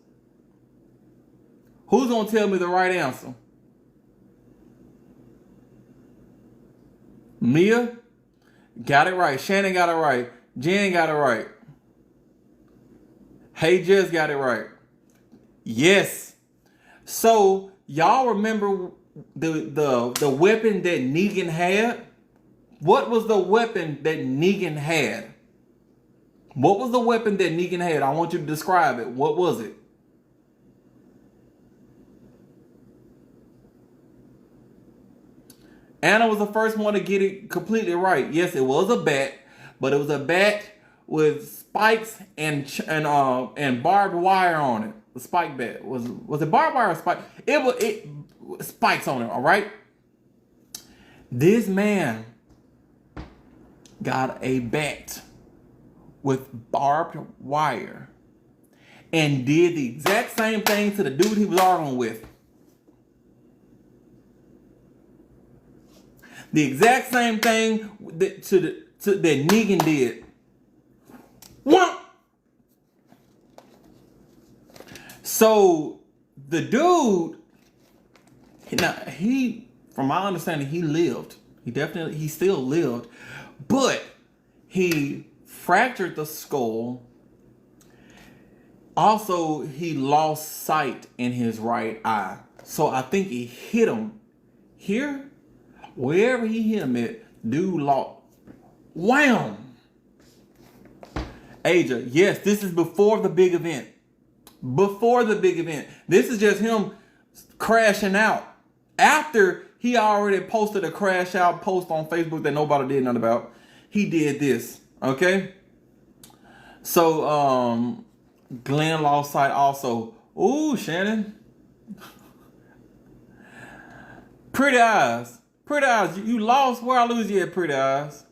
Who's going to tell me the right answer? Mia got it right. Shannon got it right. Jen got it right. Hey Jess got it right. Yes. So y'all remember the weapon that Negan had? What was the weapon that Negan had? What was the weapon that Negan had? I want you to describe it. What was it? Anna was the first one to get it completely right. Yes, it was a bat, but it was a bat with spikes and barbed wire on it. The spike bat was it barbed wire or spike? It spikes on it. All right. This man got a bat with barbed wire and did the exact same thing to the dude he was arguing with. The exact same thing that Negan did. What? So the dude, from my understanding, he lived. He still lived, but he fractured the skull. Also, he lost sight in his right eye. So I think he hit him here. Wherever he hit him at, dude lost. Wham! Aja, yes, this is before the big event. Before the big event. This is just him crashing out. After he already posted a crash out post on Facebook that nobody did nothing about. He did this. Okay? So, Glenn lost sight also. Ooh, Shannon. Pretty eyes. Pretty eyes, you lost. Where I lose you at, Pretty eyes?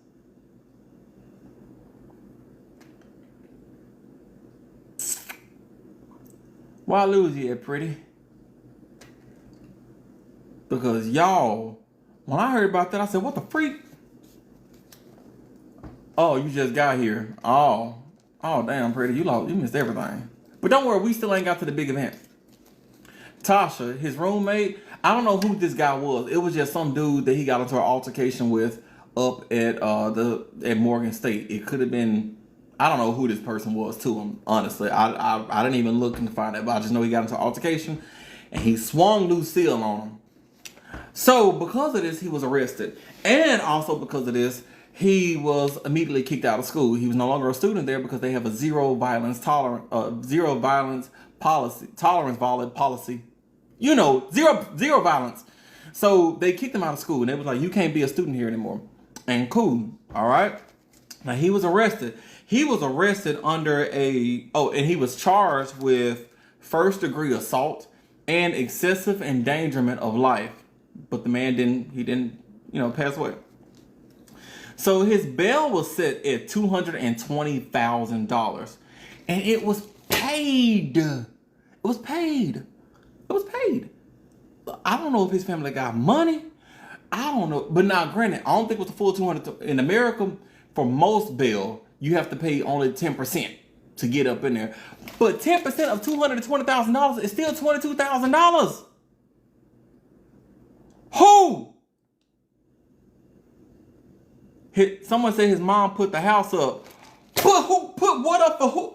Why I lose you at, Pretty? Because y'all, when I heard about that, I said, what the freak? Oh, you just got here. Oh damn, Pretty, you missed everything. But don't worry, we still ain't got to the big event. Tasha, his roommate, I don't know who this guy was. It was just some dude that he got into an altercation with up at Morgan State. It could have been, I don't know who this person was to him, honestly. I didn't even look and find out, but I just know he got into an altercation and he swung Lucille on him. So because of this, he was arrested. And also because of this, he was immediately kicked out of school. He was no longer a student there because they have a zero violence tolerance policy. You know, zero violence. So they kicked him out of school and they was like, you can't be a student here anymore. And cool. All right. Now he was arrested. He was arrested under and he was charged with first-degree assault and excessive endangerment of life. But the man didn't pass away. So his bail was set at $220,000. And it was paid. I don't know if his family got money. I don't know. But now, granted, I don't think it was the full 200. In America, for most bail, you have to pay only 10% to get up in there. But 10% of $220,000 is still $22,000. Who? Someone said his mom put the house up. Put what up for who?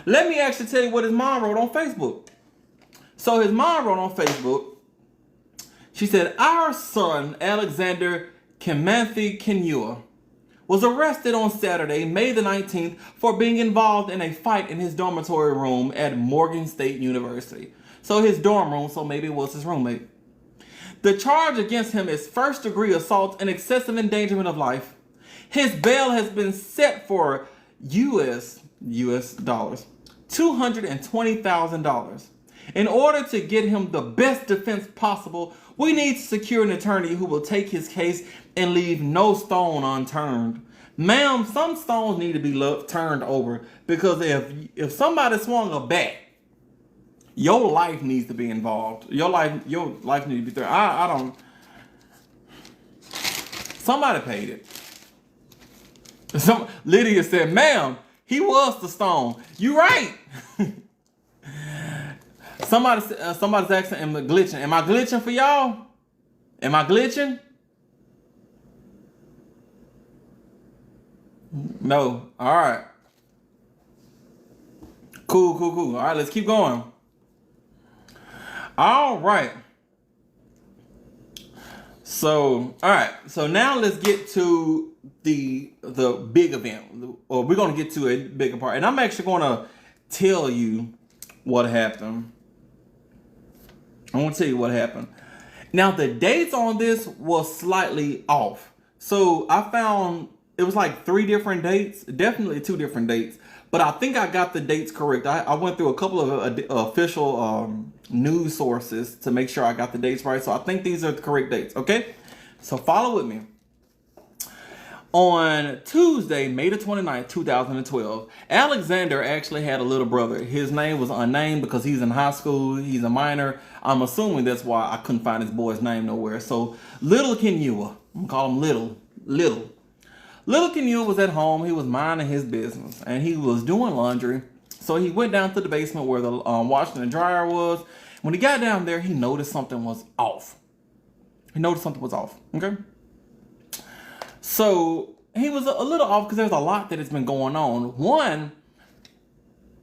Let me actually tell you what his mom wrote on Facebook. So his mom wrote on Facebook, she said, our son, Alexander Kinyua, was arrested on Saturday, May the 19th, for being involved in a fight in his dormitory room at Morgan State University. So his dorm room, so maybe it was his roommate. The charge against him is first-degree assault and excessive endangerment of life. His bail has been set for US dollars, $220,000. In order to get him the best defense possible, we need to secure an attorney who will take his case and leave no stone unturned. Ma'am, some stones need to be turned over, because if somebody swung a bat, your life needs to be involved. Your life needs to be there. I don't. Somebody paid it. Lydia said, "Ma'am, he was the stone." You right. Somebody's asking, "Am I glitching? Am I glitching for y'all? Am I glitching?" No. All right. Cool. All right, let's keep going. All right. So, all right. So now let's get to the big event, or we're gonna get to a bigger part, and I'm actually gonna tell you what happened. I want to tell you what happened. Now, the dates on this was slightly off. So I found it was like 3 different dates, definitely 2 different dates, but I think I got the dates correct. I went through a couple of official news sources to make sure I got the dates right. So I think these are the correct dates, okay? So follow with me. On Tuesday, May the 29th, 2012, Alexander actually had a little brother. His name was unnamed because he's in high school. He's a minor. I'm assuming that's why I couldn't find his boy's name nowhere. So Little Kinyua, I'm gonna call him Little. Little Kinyua was at home. He was minding his business, and he was doing laundry. So he went down to the basement where the washer and dryer was. When he got down there, he noticed something was off. Okay? So he was a little off because there's a lot that has been going on. One,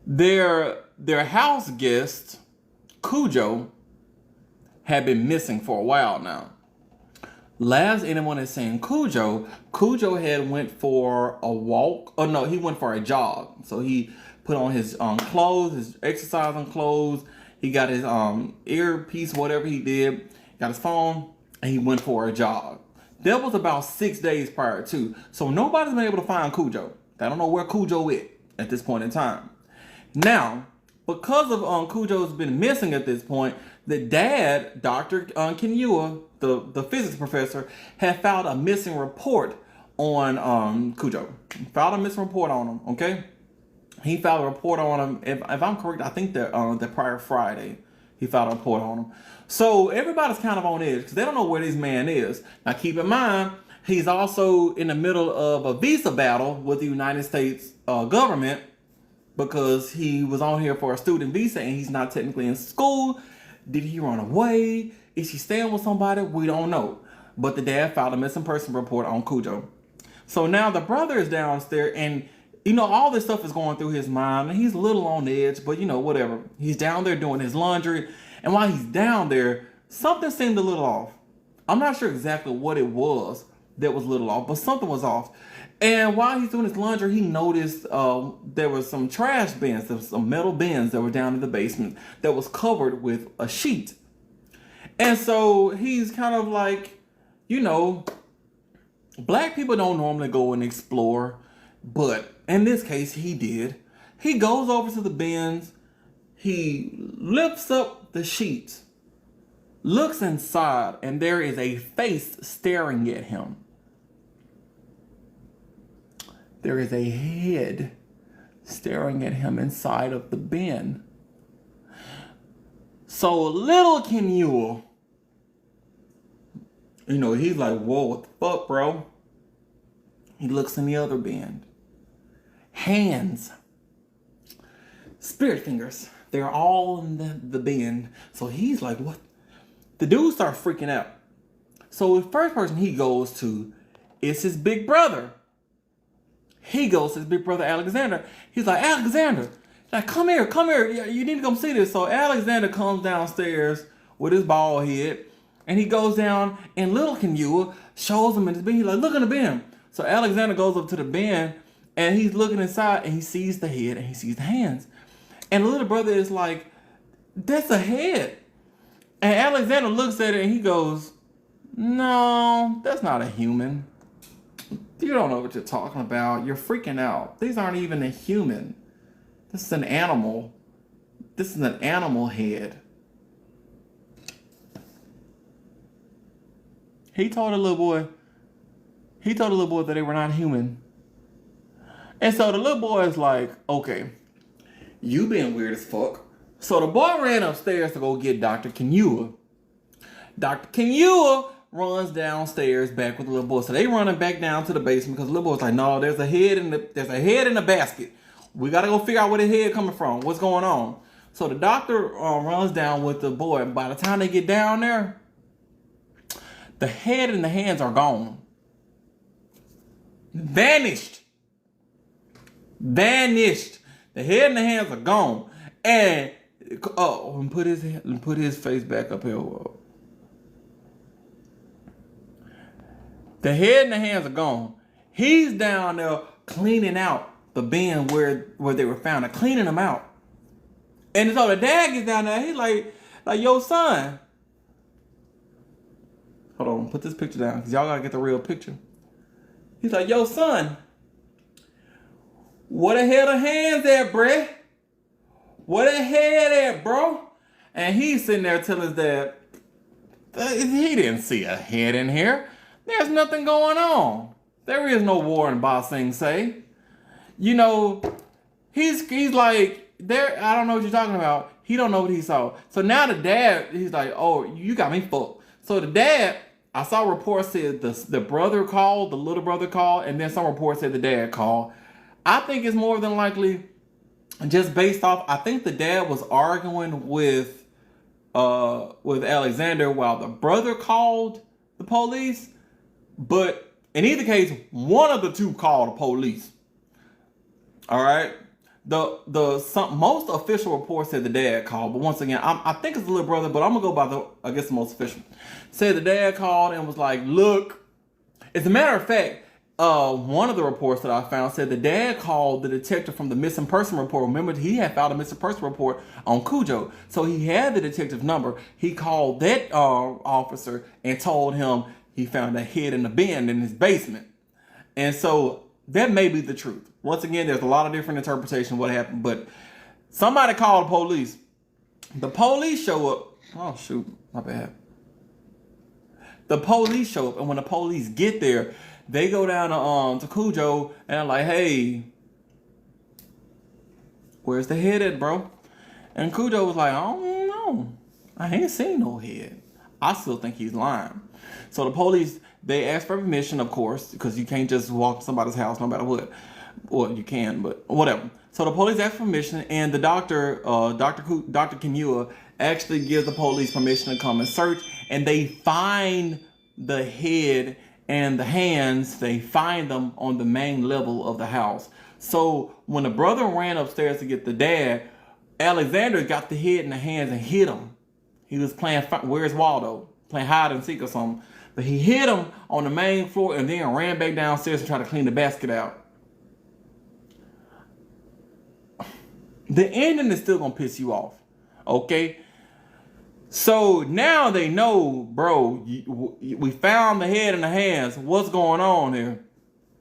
their house guest, Cujo, had been missing for a while now. Last anyone has seen Cujo had went for a walk. Oh no, he went for a jog. So he put on his clothes, his exercising clothes. He got his earpiece, whatever he did, got his phone, and he went for a jog. That was about 6 days prior to. So nobody's been able to find Cujo. They don't know where Cujo is at this point in time. Now, because of Cujo's been missing at this point, the dad, Dr. Kinyua, the physics professor, had filed a missing report on Cujo. Filed a missing report on him, okay? He filed a report on him, if I'm correct, I think the prior Friday, he filed a report on him. So everybody's kind of on edge because they don't know where this man is. Now keep in mind, he's also in the middle of a visa battle with the United States government because he was on here for a student visa and he's not technically in school. Did he run away? Is he staying with somebody? We don't know. But the dad filed a missing person report on Cujo. So now the brother is downstairs and, all this stuff is going through his mind. And he's a little on edge, but, whatever. He's down there doing his laundry. And while he's down there, something seemed a little off. I'm not sure exactly what it was that was a little off, but something was off. And while he's doing his laundry, he noticed there was some trash bins, there was some metal bins that were down in the basement that was covered with a sheet. And so he's kind of like, black people don't normally go and explore, but in this case, he did. He goes over to the bins, he lifts up the sheet, looks inside, and there is a face staring at him. There is a head staring at him inside of the bin. So Little Kinyua, he's like, whoa, what the fuck, bro? He looks in the other bin. Hands. Spirit fingers. They're all in the bin. So he's like, what? The dude starts freaking out. So the first person he goes to is his big brother. He goes to his big brother, Alexander. He's like, Alexander, come here. You need to come see this. So Alexander comes downstairs with his bald head. And he goes down and Little Kinyua shows him in his bin. He's like, look in the bin. So Alexander goes up to the bin and he's looking inside and he sees the head and he sees the hands. And the little brother is like, that's a head. And Alexander looks at it and he goes, no, that's not a human. You don't know what you're talking about. You're freaking out. These aren't even a human. This is an animal. This is an animal head. He told the little boy that they were not human. And so the little boy is like, okay, you being weird as fuck. So the boy ran upstairs to go get Dr. Kinyua. Dr. Kinyua runs downstairs back with the little boy. So they running back down to the basement because the little boy's like, no, there's a head in the basket. We gotta go figure out where the head coming from. What's going on? So the doctor runs down with the boy. And by the time they get down there, the head and the hands are gone. Vanished. The head and the hands are gone. And put his face back up here. The head and the hands are gone. He's down there cleaning out the bin where they were found, and cleaning them out. And so the dad gets down there. He's like, yo, son. Hold on, put this picture down, because y'all gotta get the real picture. He's like, yo, son. Where the hell the hands at, bruh? Where the head at, bro? And he's sitting there telling his dad, he didn't see a head in here. There's nothing going on. There is no war in Ba Sing Se. You know, he's like, I don't know what you're talking about. He don't know what he saw. So now the dad, he's like, oh, you got me fucked. So the dad, I saw reports said the brother called, the little brother called, and then some reports said the dad called. I think it's more than likely just based off, I think the dad was arguing with Alexander while the brother called the police. But in either case, one of the two called the police. All right. Most official reports said the dad called, but once again, I think it's the little brother, but I'm gonna go by the most official. Said the dad called and was like, look. As a matter of fact, one of the reports that I found said the dad called the detective from the missing person report. Remember, he had filed a missing person report on Cujo, so he had the detective number. He called that officer and told him he found a head in the bin in his basement, and so that may be the truth. Once again, there's a lot of different interpretations of what happened, but somebody called the police. The police show up. Oh, shoot. My bad. The police show up, and when the police get there, they go down to Cujo, and they're like, hey, where's the head at, bro? And Cujo was like, I don't know. I ain't seen no head. I still think he's lying. So the police, they asked for permission, of course, because you can't just walk to somebody's house no matter what. Well, you can, but whatever. So the police asked for permission, and the Dr. Kinyua actually gives the police permission to come and search, and they find the head and the hands. They find them on the main level of the house. So when the brother ran upstairs to get the dad, Alexander got the head and the hands and hit him. He was playing Where's Waldo, playing hide and seek or something. But he hit him on the main floor and then ran back downstairs to try to clean the basket out. The ending is still gonna piss you off, okay? So now they know, bro, we found the head and the hands. What's going on here?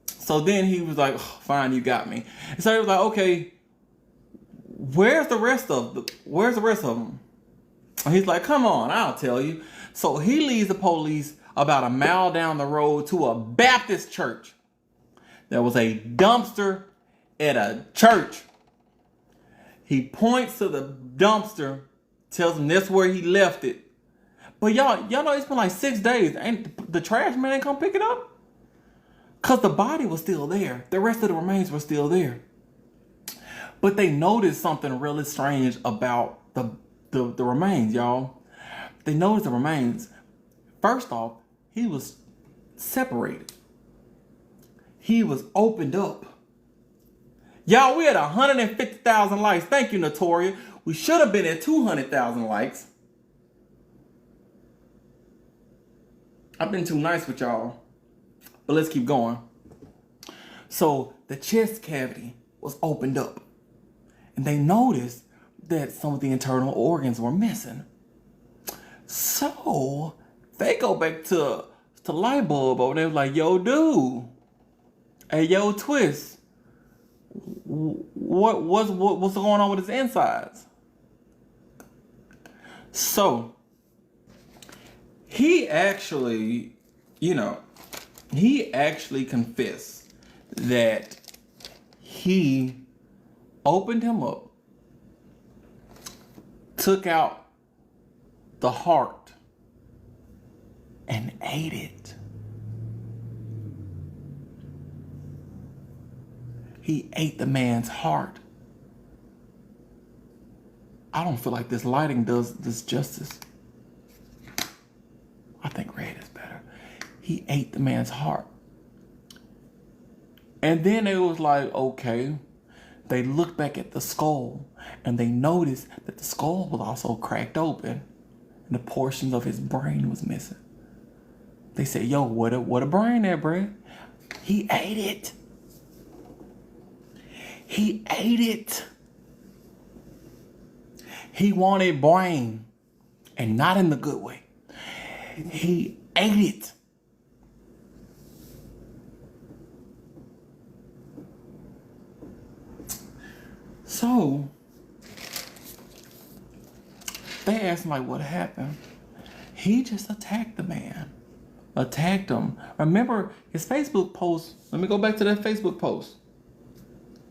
So then he was like, oh, fine, you got me. And so he was like, okay, where's the rest of them? And he's like, come on, I'll tell you. So he leads the police about a mile down the road to a Baptist church. There was a dumpster at a church. He points to the dumpster, tells him that's where he left it. But y'all know it's been like 6 days. And the trash man ain't come pick it up? Because the body was still there. The rest of the remains were still there. But they noticed something really strange about the remains, y'all. They noticed the remains. First off, he was separated. He was opened up. Y'all, we had 150,000 likes. Thank you, Notoria. We should have been at 200,000 likes. I've been too nice with y'all. But let's keep going. So the chest cavity was opened up. And they noticed that some of the internal organs were missing. So they go back to Lightbulb over there like, yo, dude. Hey, yo, Twist. what's going on with his insides? So he actually, he actually confessed that he opened him up, took out the heart, and ate it. He ate the man's heart. I don't feel like this lighting does this justice. I think red is better. He ate the man's heart. And then it was like, okay. They looked back at the skull and they noticed that the skull was also cracked open and the portions of his brain was missing. They said, yo, what a brain there, bruh. He ate it. He ate it. He wanted brain, and not in the good way. He ate it. So they asked him, like, what happened? He just attacked the man. Attacked him. Remember his Facebook post. Let me go back to that Facebook post.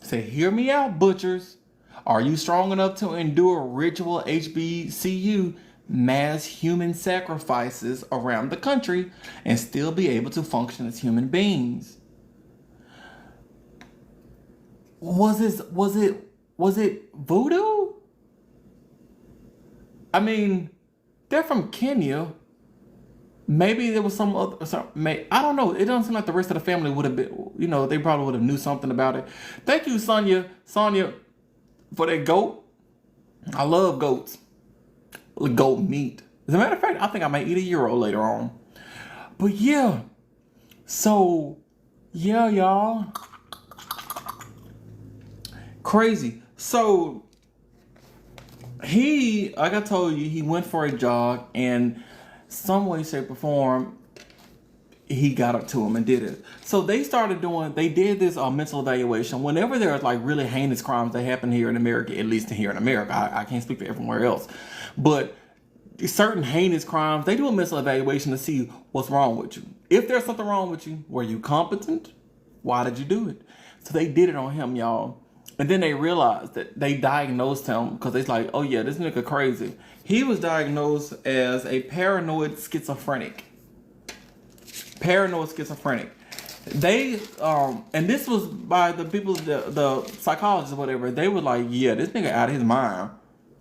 Say, hear me out, butchers. Are you strong enough to endure ritual HBCU mass human sacrifices around the country and still be able to function as human beings? Was it voodoo? I mean, they're from Kenya. Maybe there was some other, I don't know. It doesn't seem like the rest of the family would have been, they probably would have knew something about it. Thank you, Sonia, for that goat. I love goats. Goat meat. As a matter of fact, I think I might eat a gyro later on. But yeah. So, yeah, y'all. Crazy. So, like I told you, he went for a jog and some way, shape, or form, he got up to him and did it. So they did this mental evaluation. Whenever there's like really heinous crimes that happen here in America, at least here in America, I can't speak for everywhere else, but certain heinous crimes, they do a mental evaluation to see what's wrong with you. If there's something wrong with you, were you competent? Why did you do it? So they did it on him, y'all. And then they realized that they diagnosed him because it's like, oh yeah, this nigga crazy. He was diagnosed as a paranoid schizophrenic. They, and this was by the people, the psychologists or whatever. They were like, yeah, this nigga out of his mind.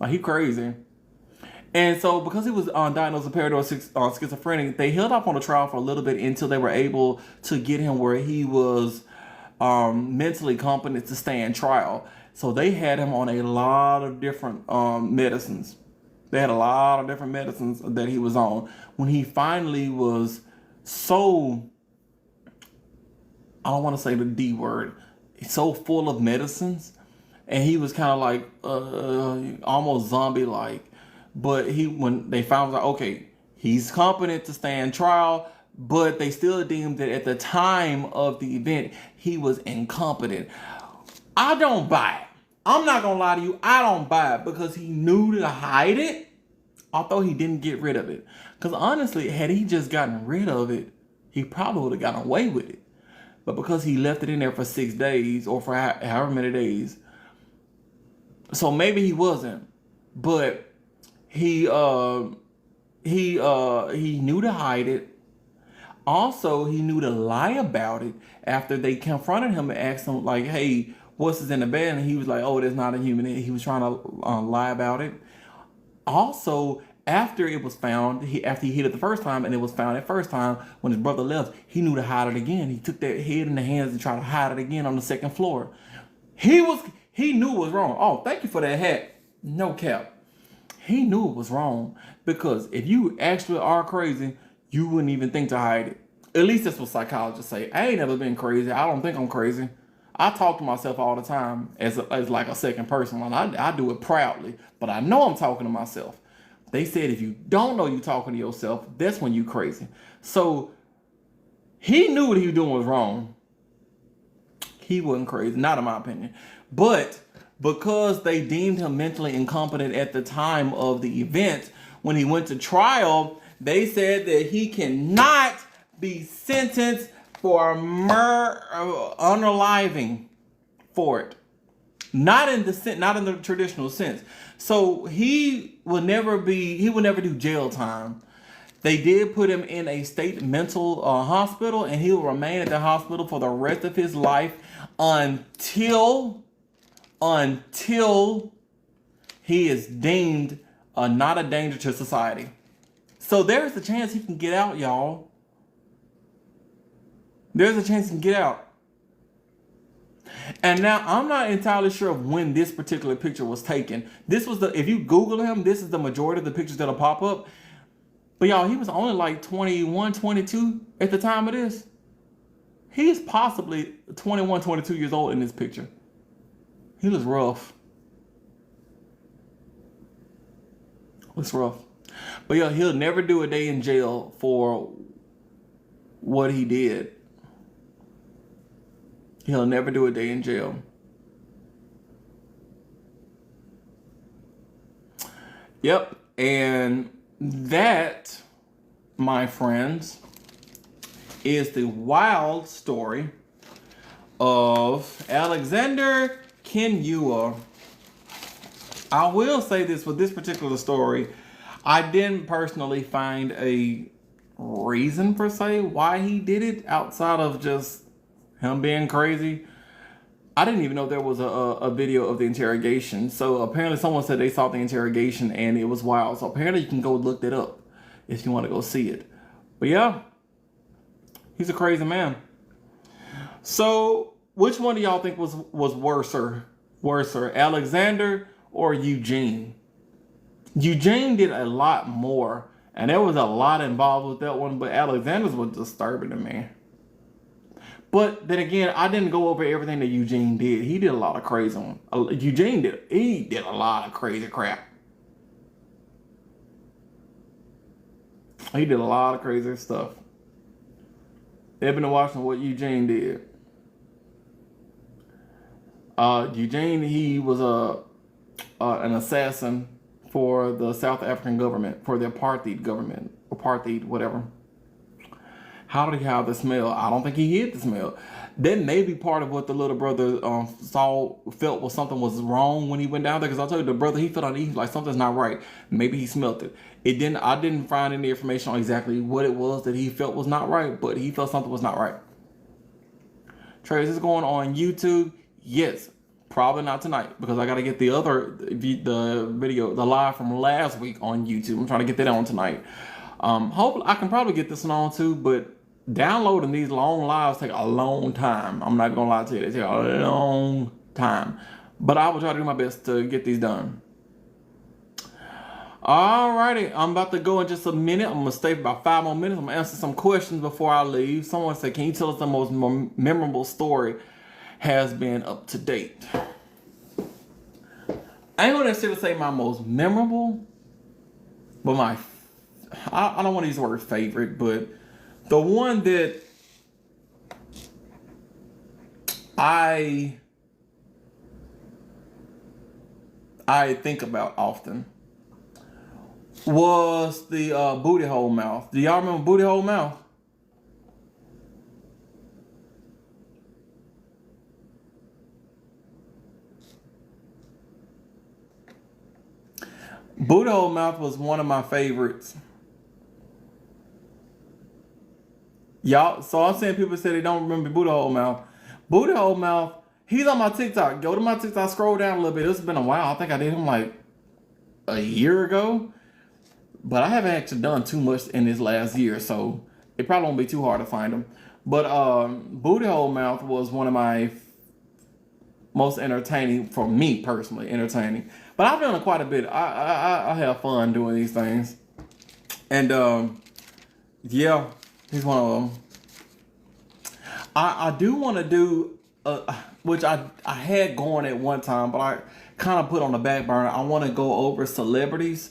Like, he crazy. And so because he was diagnosed with paranoid schizophrenic, they held up on the trial for a little bit until they were able to get him where he was mentally competent to stand trial. So they had him on a lot of different medicines. They had a lot of different medicines that he was on. When he finally was so, I don't want to say the D word, so full of medicines, and he was kind of like almost zombie-like. But when they found out, okay, he's competent to stand trial, but they still deemed that at the time of the event, he was incompetent. I don't buy it. I'm not going to lie to you. I don't buy it because he knew to hide it, although he didn't get rid of it. Because honestly, had he just gotten rid of it, he probably would have gotten away with it. But because he left it in there for 6 days or for however many days, so maybe he wasn't, but he knew to hide it. Also, he knew to lie about it after they confronted him and asked him, like, hey, what's in the bed? And he was like, oh, that's not a human. He was trying to lie about it. Also, after it was found, after he hit it the first time and it was found that first time, when his brother left, he knew to hide it again. He took that head in the hands and tried to hide it again on the second floor. He knew it was wrong. Oh, thank you for that hat. No cap. He knew it was wrong because if you actually are crazy, you wouldn't even think to hide it. At least that's what psychologists say. I ain't never been crazy. I don't think I'm crazy. I talk to myself all the time as like a second person. And I do it proudly, but I know I'm talking to myself. They said if you don't know you're talking to yourself, that's when you crazy. So he knew what he was doing was wrong. He wasn't crazy, not in my opinion. But because they deemed him mentally incompetent at the time of the event, when he went to trial, they said that he cannot be sentenced for unaliving for it. Not in the traditional sense. So he will never do jail time. They did put him in a state mental hospital, and he will remain at the hospital for the rest of his life until he is deemed not a danger to society. So there's a chance he can get out, y'all. There's a chance he can get out. And now I'm not entirely sure of when this particular picture was taken. If you Google him, this is the majority of the pictures that'll pop up. But y'all, he was only like 21, 22 at the time of this. He's possibly 21, 22 years old in this picture. He looks rough. Looks rough. But yeah, he'll never do a day in jail for what he did. He'll never do a day in jail. Yep. And that, my friends, is the wild story of Alexander Kinyua. I will say this for this particular story. I didn't personally find a reason per se why he did it outside of just him being crazy. I didn't even know there was a video of the interrogation. So apparently someone said they saw the interrogation and it was wild. So apparently you can go look that up if you want to go see it. But yeah, he's a crazy man. So which one do y'all think was worser, Alexander or Eugene? Eugene did a lot more, and there was a lot involved with that one, but Alexander's was disturbing to me. But then again, I didn't go over everything that Eugene did. He did a lot of crazy one. Eugene did a lot of crazy crap. He did a lot of crazy stuff. They've been watching what Eugene did. Eugene, he was an assassin for the South African government, for the apartheid government, whatever. How did he have the smell? I don't think he hid the smell. That may be part of what the little brother felt was something was wrong when he went down there. Because I told you, the brother, he felt uneasy, like something's not right. Maybe he smelt it. I didn't find any information on exactly what it was that he felt was not right, but he felt something was not right. Trey, is this going on YouTube? Yes. Probably not tonight, because I got to get the video, the live from last week on YouTube. I'm trying to get that on tonight. Hopefully I can probably get this one on too, but downloading these long lives take a long time. I'm not gonna lie to you, they take a long time, but I will try to do my best to get these done. Alrighty, I'm about to go in just a minute. I'm gonna stay for about 5 more minutes. I'm gonna answer some questions before I leave. Someone said, can you tell us the most memorable story has been up to date? I ain't gonna necessarily say my most memorable, but I don't want to use the word favorite, but the one that I think about often was the booty hole mouth. Do y'all remember booty hole mouth? Booty hole mouth was one of my favorites. Y'all, so I'm saying people say they don't remember Booty Hole Mouth. Booty Hole Mouth, he's on my TikTok. Go to my TikTok, scroll down a little bit. It's been a while. I think I did him like a year ago. But I haven't actually done too much in this last year, so it probably won't be too hard to find him. But Booty Hole Mouth was one of my most entertaining, for me personally, entertaining. But I've done it quite a bit. I have fun doing these things. And yeah. He's one of them. I do want to do, which I had going at one time, but I kind of put on the back burner. I want to go over celebrities,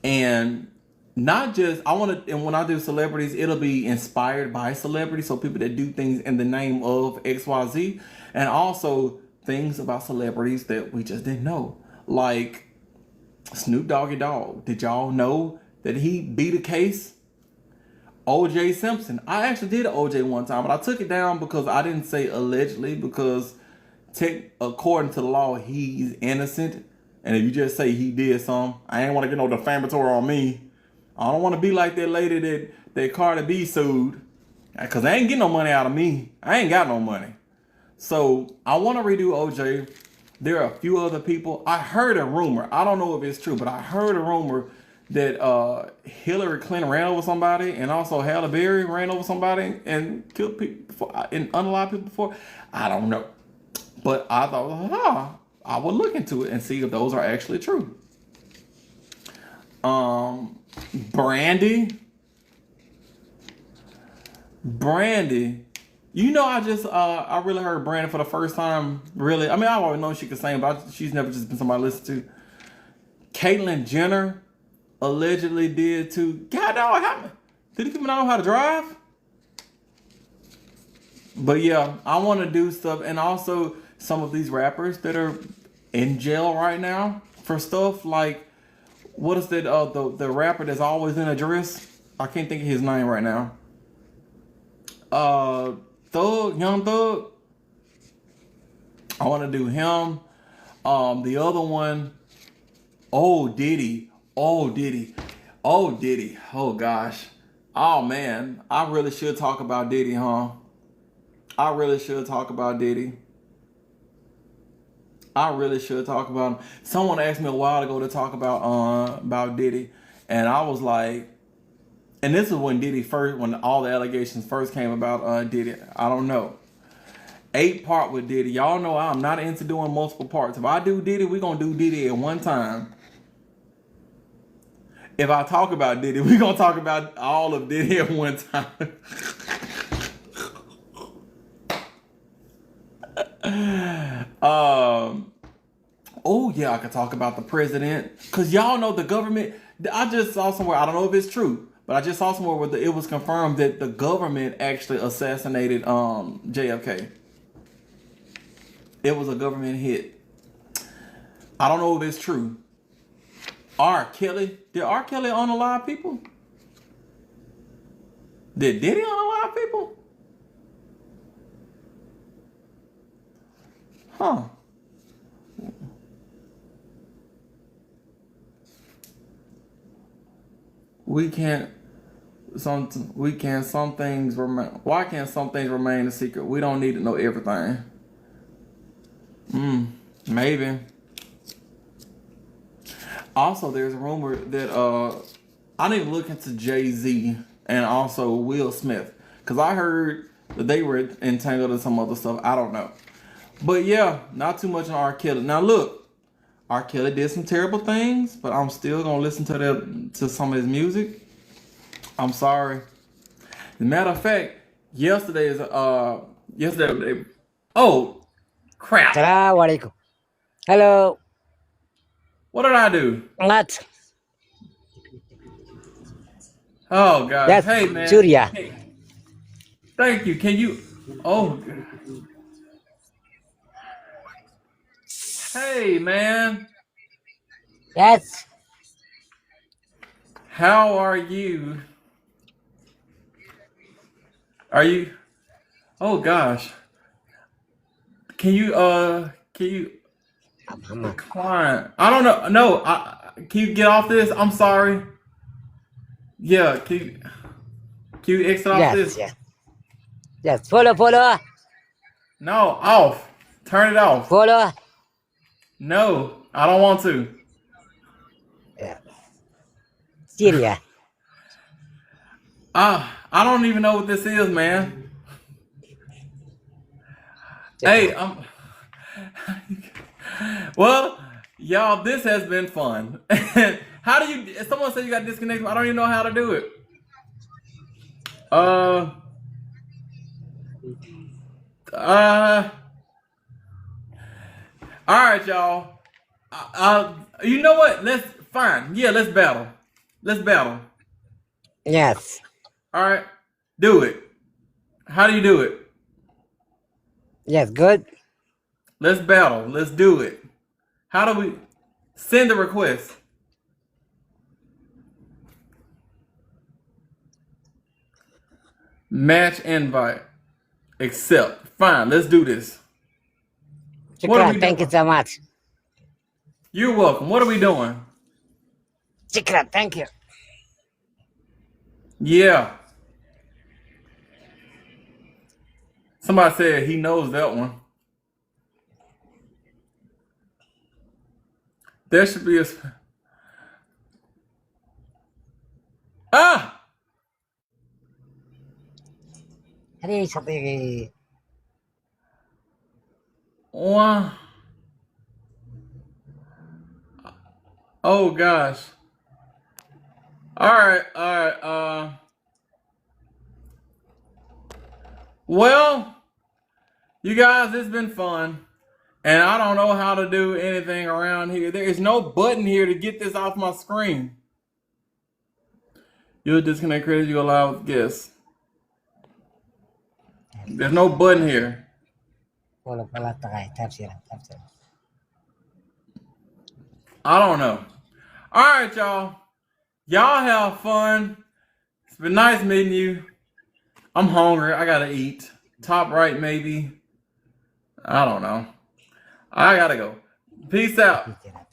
and not just, and when I do celebrities, it'll be inspired by celebrities. So people that do things in the name of XYZ. and also things about celebrities that we just didn't know, like Snoop Doggy Dogg. Did y'all know that he beat a case? OJ Simpson. I actually did an OJ one time, but I took it down because I didn't say allegedly, because according to the law, he's innocent. And if you just say he did some, I ain't want to get no defamatory on me. I don't want to be like that lady that Cardi B sued, because they ain't getting no money out of me. I ain't got no money. So I want to redo OJ. There are a few other people. I heard a rumor. I don't know if it's true, but I heard a rumor that Hillary Clinton ran over somebody, and also Halle Berry ran over somebody and killed people before, and unalived people before. I don't know. But I thought, I would look into it and see if those are actually true. Brandy. You know, I really heard Brandy for the first time. Really, I mean, I always know she could sing, but she's never just been somebody to listen to. Caitlyn Jenner allegedly did too. God dog, how did people not know how to drive? But yeah, I want to do stuff, and also some of these rappers that are in jail right now for stuff like, what is that? The rapper that's always in a dress. I can't think of his name right now. Young Thug. I want to do him. The other one, Diddy. Oh gosh. Oh man, I really should talk about Diddy, huh? I really should talk about Diddy. I really should talk about him. Someone asked me a while ago to talk about Diddy, and I was like, and this is when when all the allegations first came about Diddy. I don't know. 8-part with Diddy. Y'all know I'm not into doing multiple parts. If I do Diddy, we're gonna do Diddy at one time. If I talk about Diddy, we're gonna talk about all of Diddy at one time. Oh yeah, I could talk about the president, because y'all know the government. I just saw somewhere, I don't know if it's true, but I just saw somewhere where it was confirmed that the government actually assassinated JFK. It was a government hit. I don't know if it's true. R. Kelly. Did R. Kelly unalive people? Did Diddy unalive people? Huh. Some things remain. Why can't some things remain a secret? We don't need to know everything. Maybe. Also, there's a rumor that I need to look into Jay-Z and also Will Smith, because I heard that they were entangled in some other stuff. I don't know. But yeah, not too much on R. Kelly. Now look, R. Kelly did some terrible things, but I'm still gonna listen to some of his music. I'm sorry. As a matter of fact, yesterday. Oh, crap! Assalamualaikum. Hello. What did I do? What? Oh gosh! That's Hey man. Surya. Hey, thank you. Can you? Oh. Hey man. Yes. How are you? Are you? Oh gosh. Can you decline? I don't know. No. Can you get off this? I'm sorry. Yeah. Can you exit off Yes. this? Yes. Yes. Follow. No. Off. Turn it off. Follow. No. I don't want to. Yeah. Syria. I don't even know what this is, man. Hey, well, y'all, this has been fun. How do you? Someone said you got disconnected. I don't even know how to do it. All right, y'all. You know what? Let's battle. Let's battle. Yes. All right, do it. How do you do it? Yes. Good. Let's battle. Let's do it. How do we send a request? Match invite. Accept. Fine. Let's do this. What are we Shukran. Thank you doing? so much. You're welcome. What are we doing? Shukran. Thank you. Yeah. Somebody said he knows that one. There should be a. Ah! Hari Sati. One. Oh gosh. Alright. Well, you guys, it's been fun. And I don't know how to do anything around here. There is no button here to get this off my screen. You'll disconnect credits, you allow with guests. There's no button here. Wala pala takay. Tap sila. I don't know. Alright, y'all. Y'all have fun. It's been nice meeting you. I'm hungry. I gotta eat. Top right, maybe. I don't know. I gotta go. Peace out. Tap sila.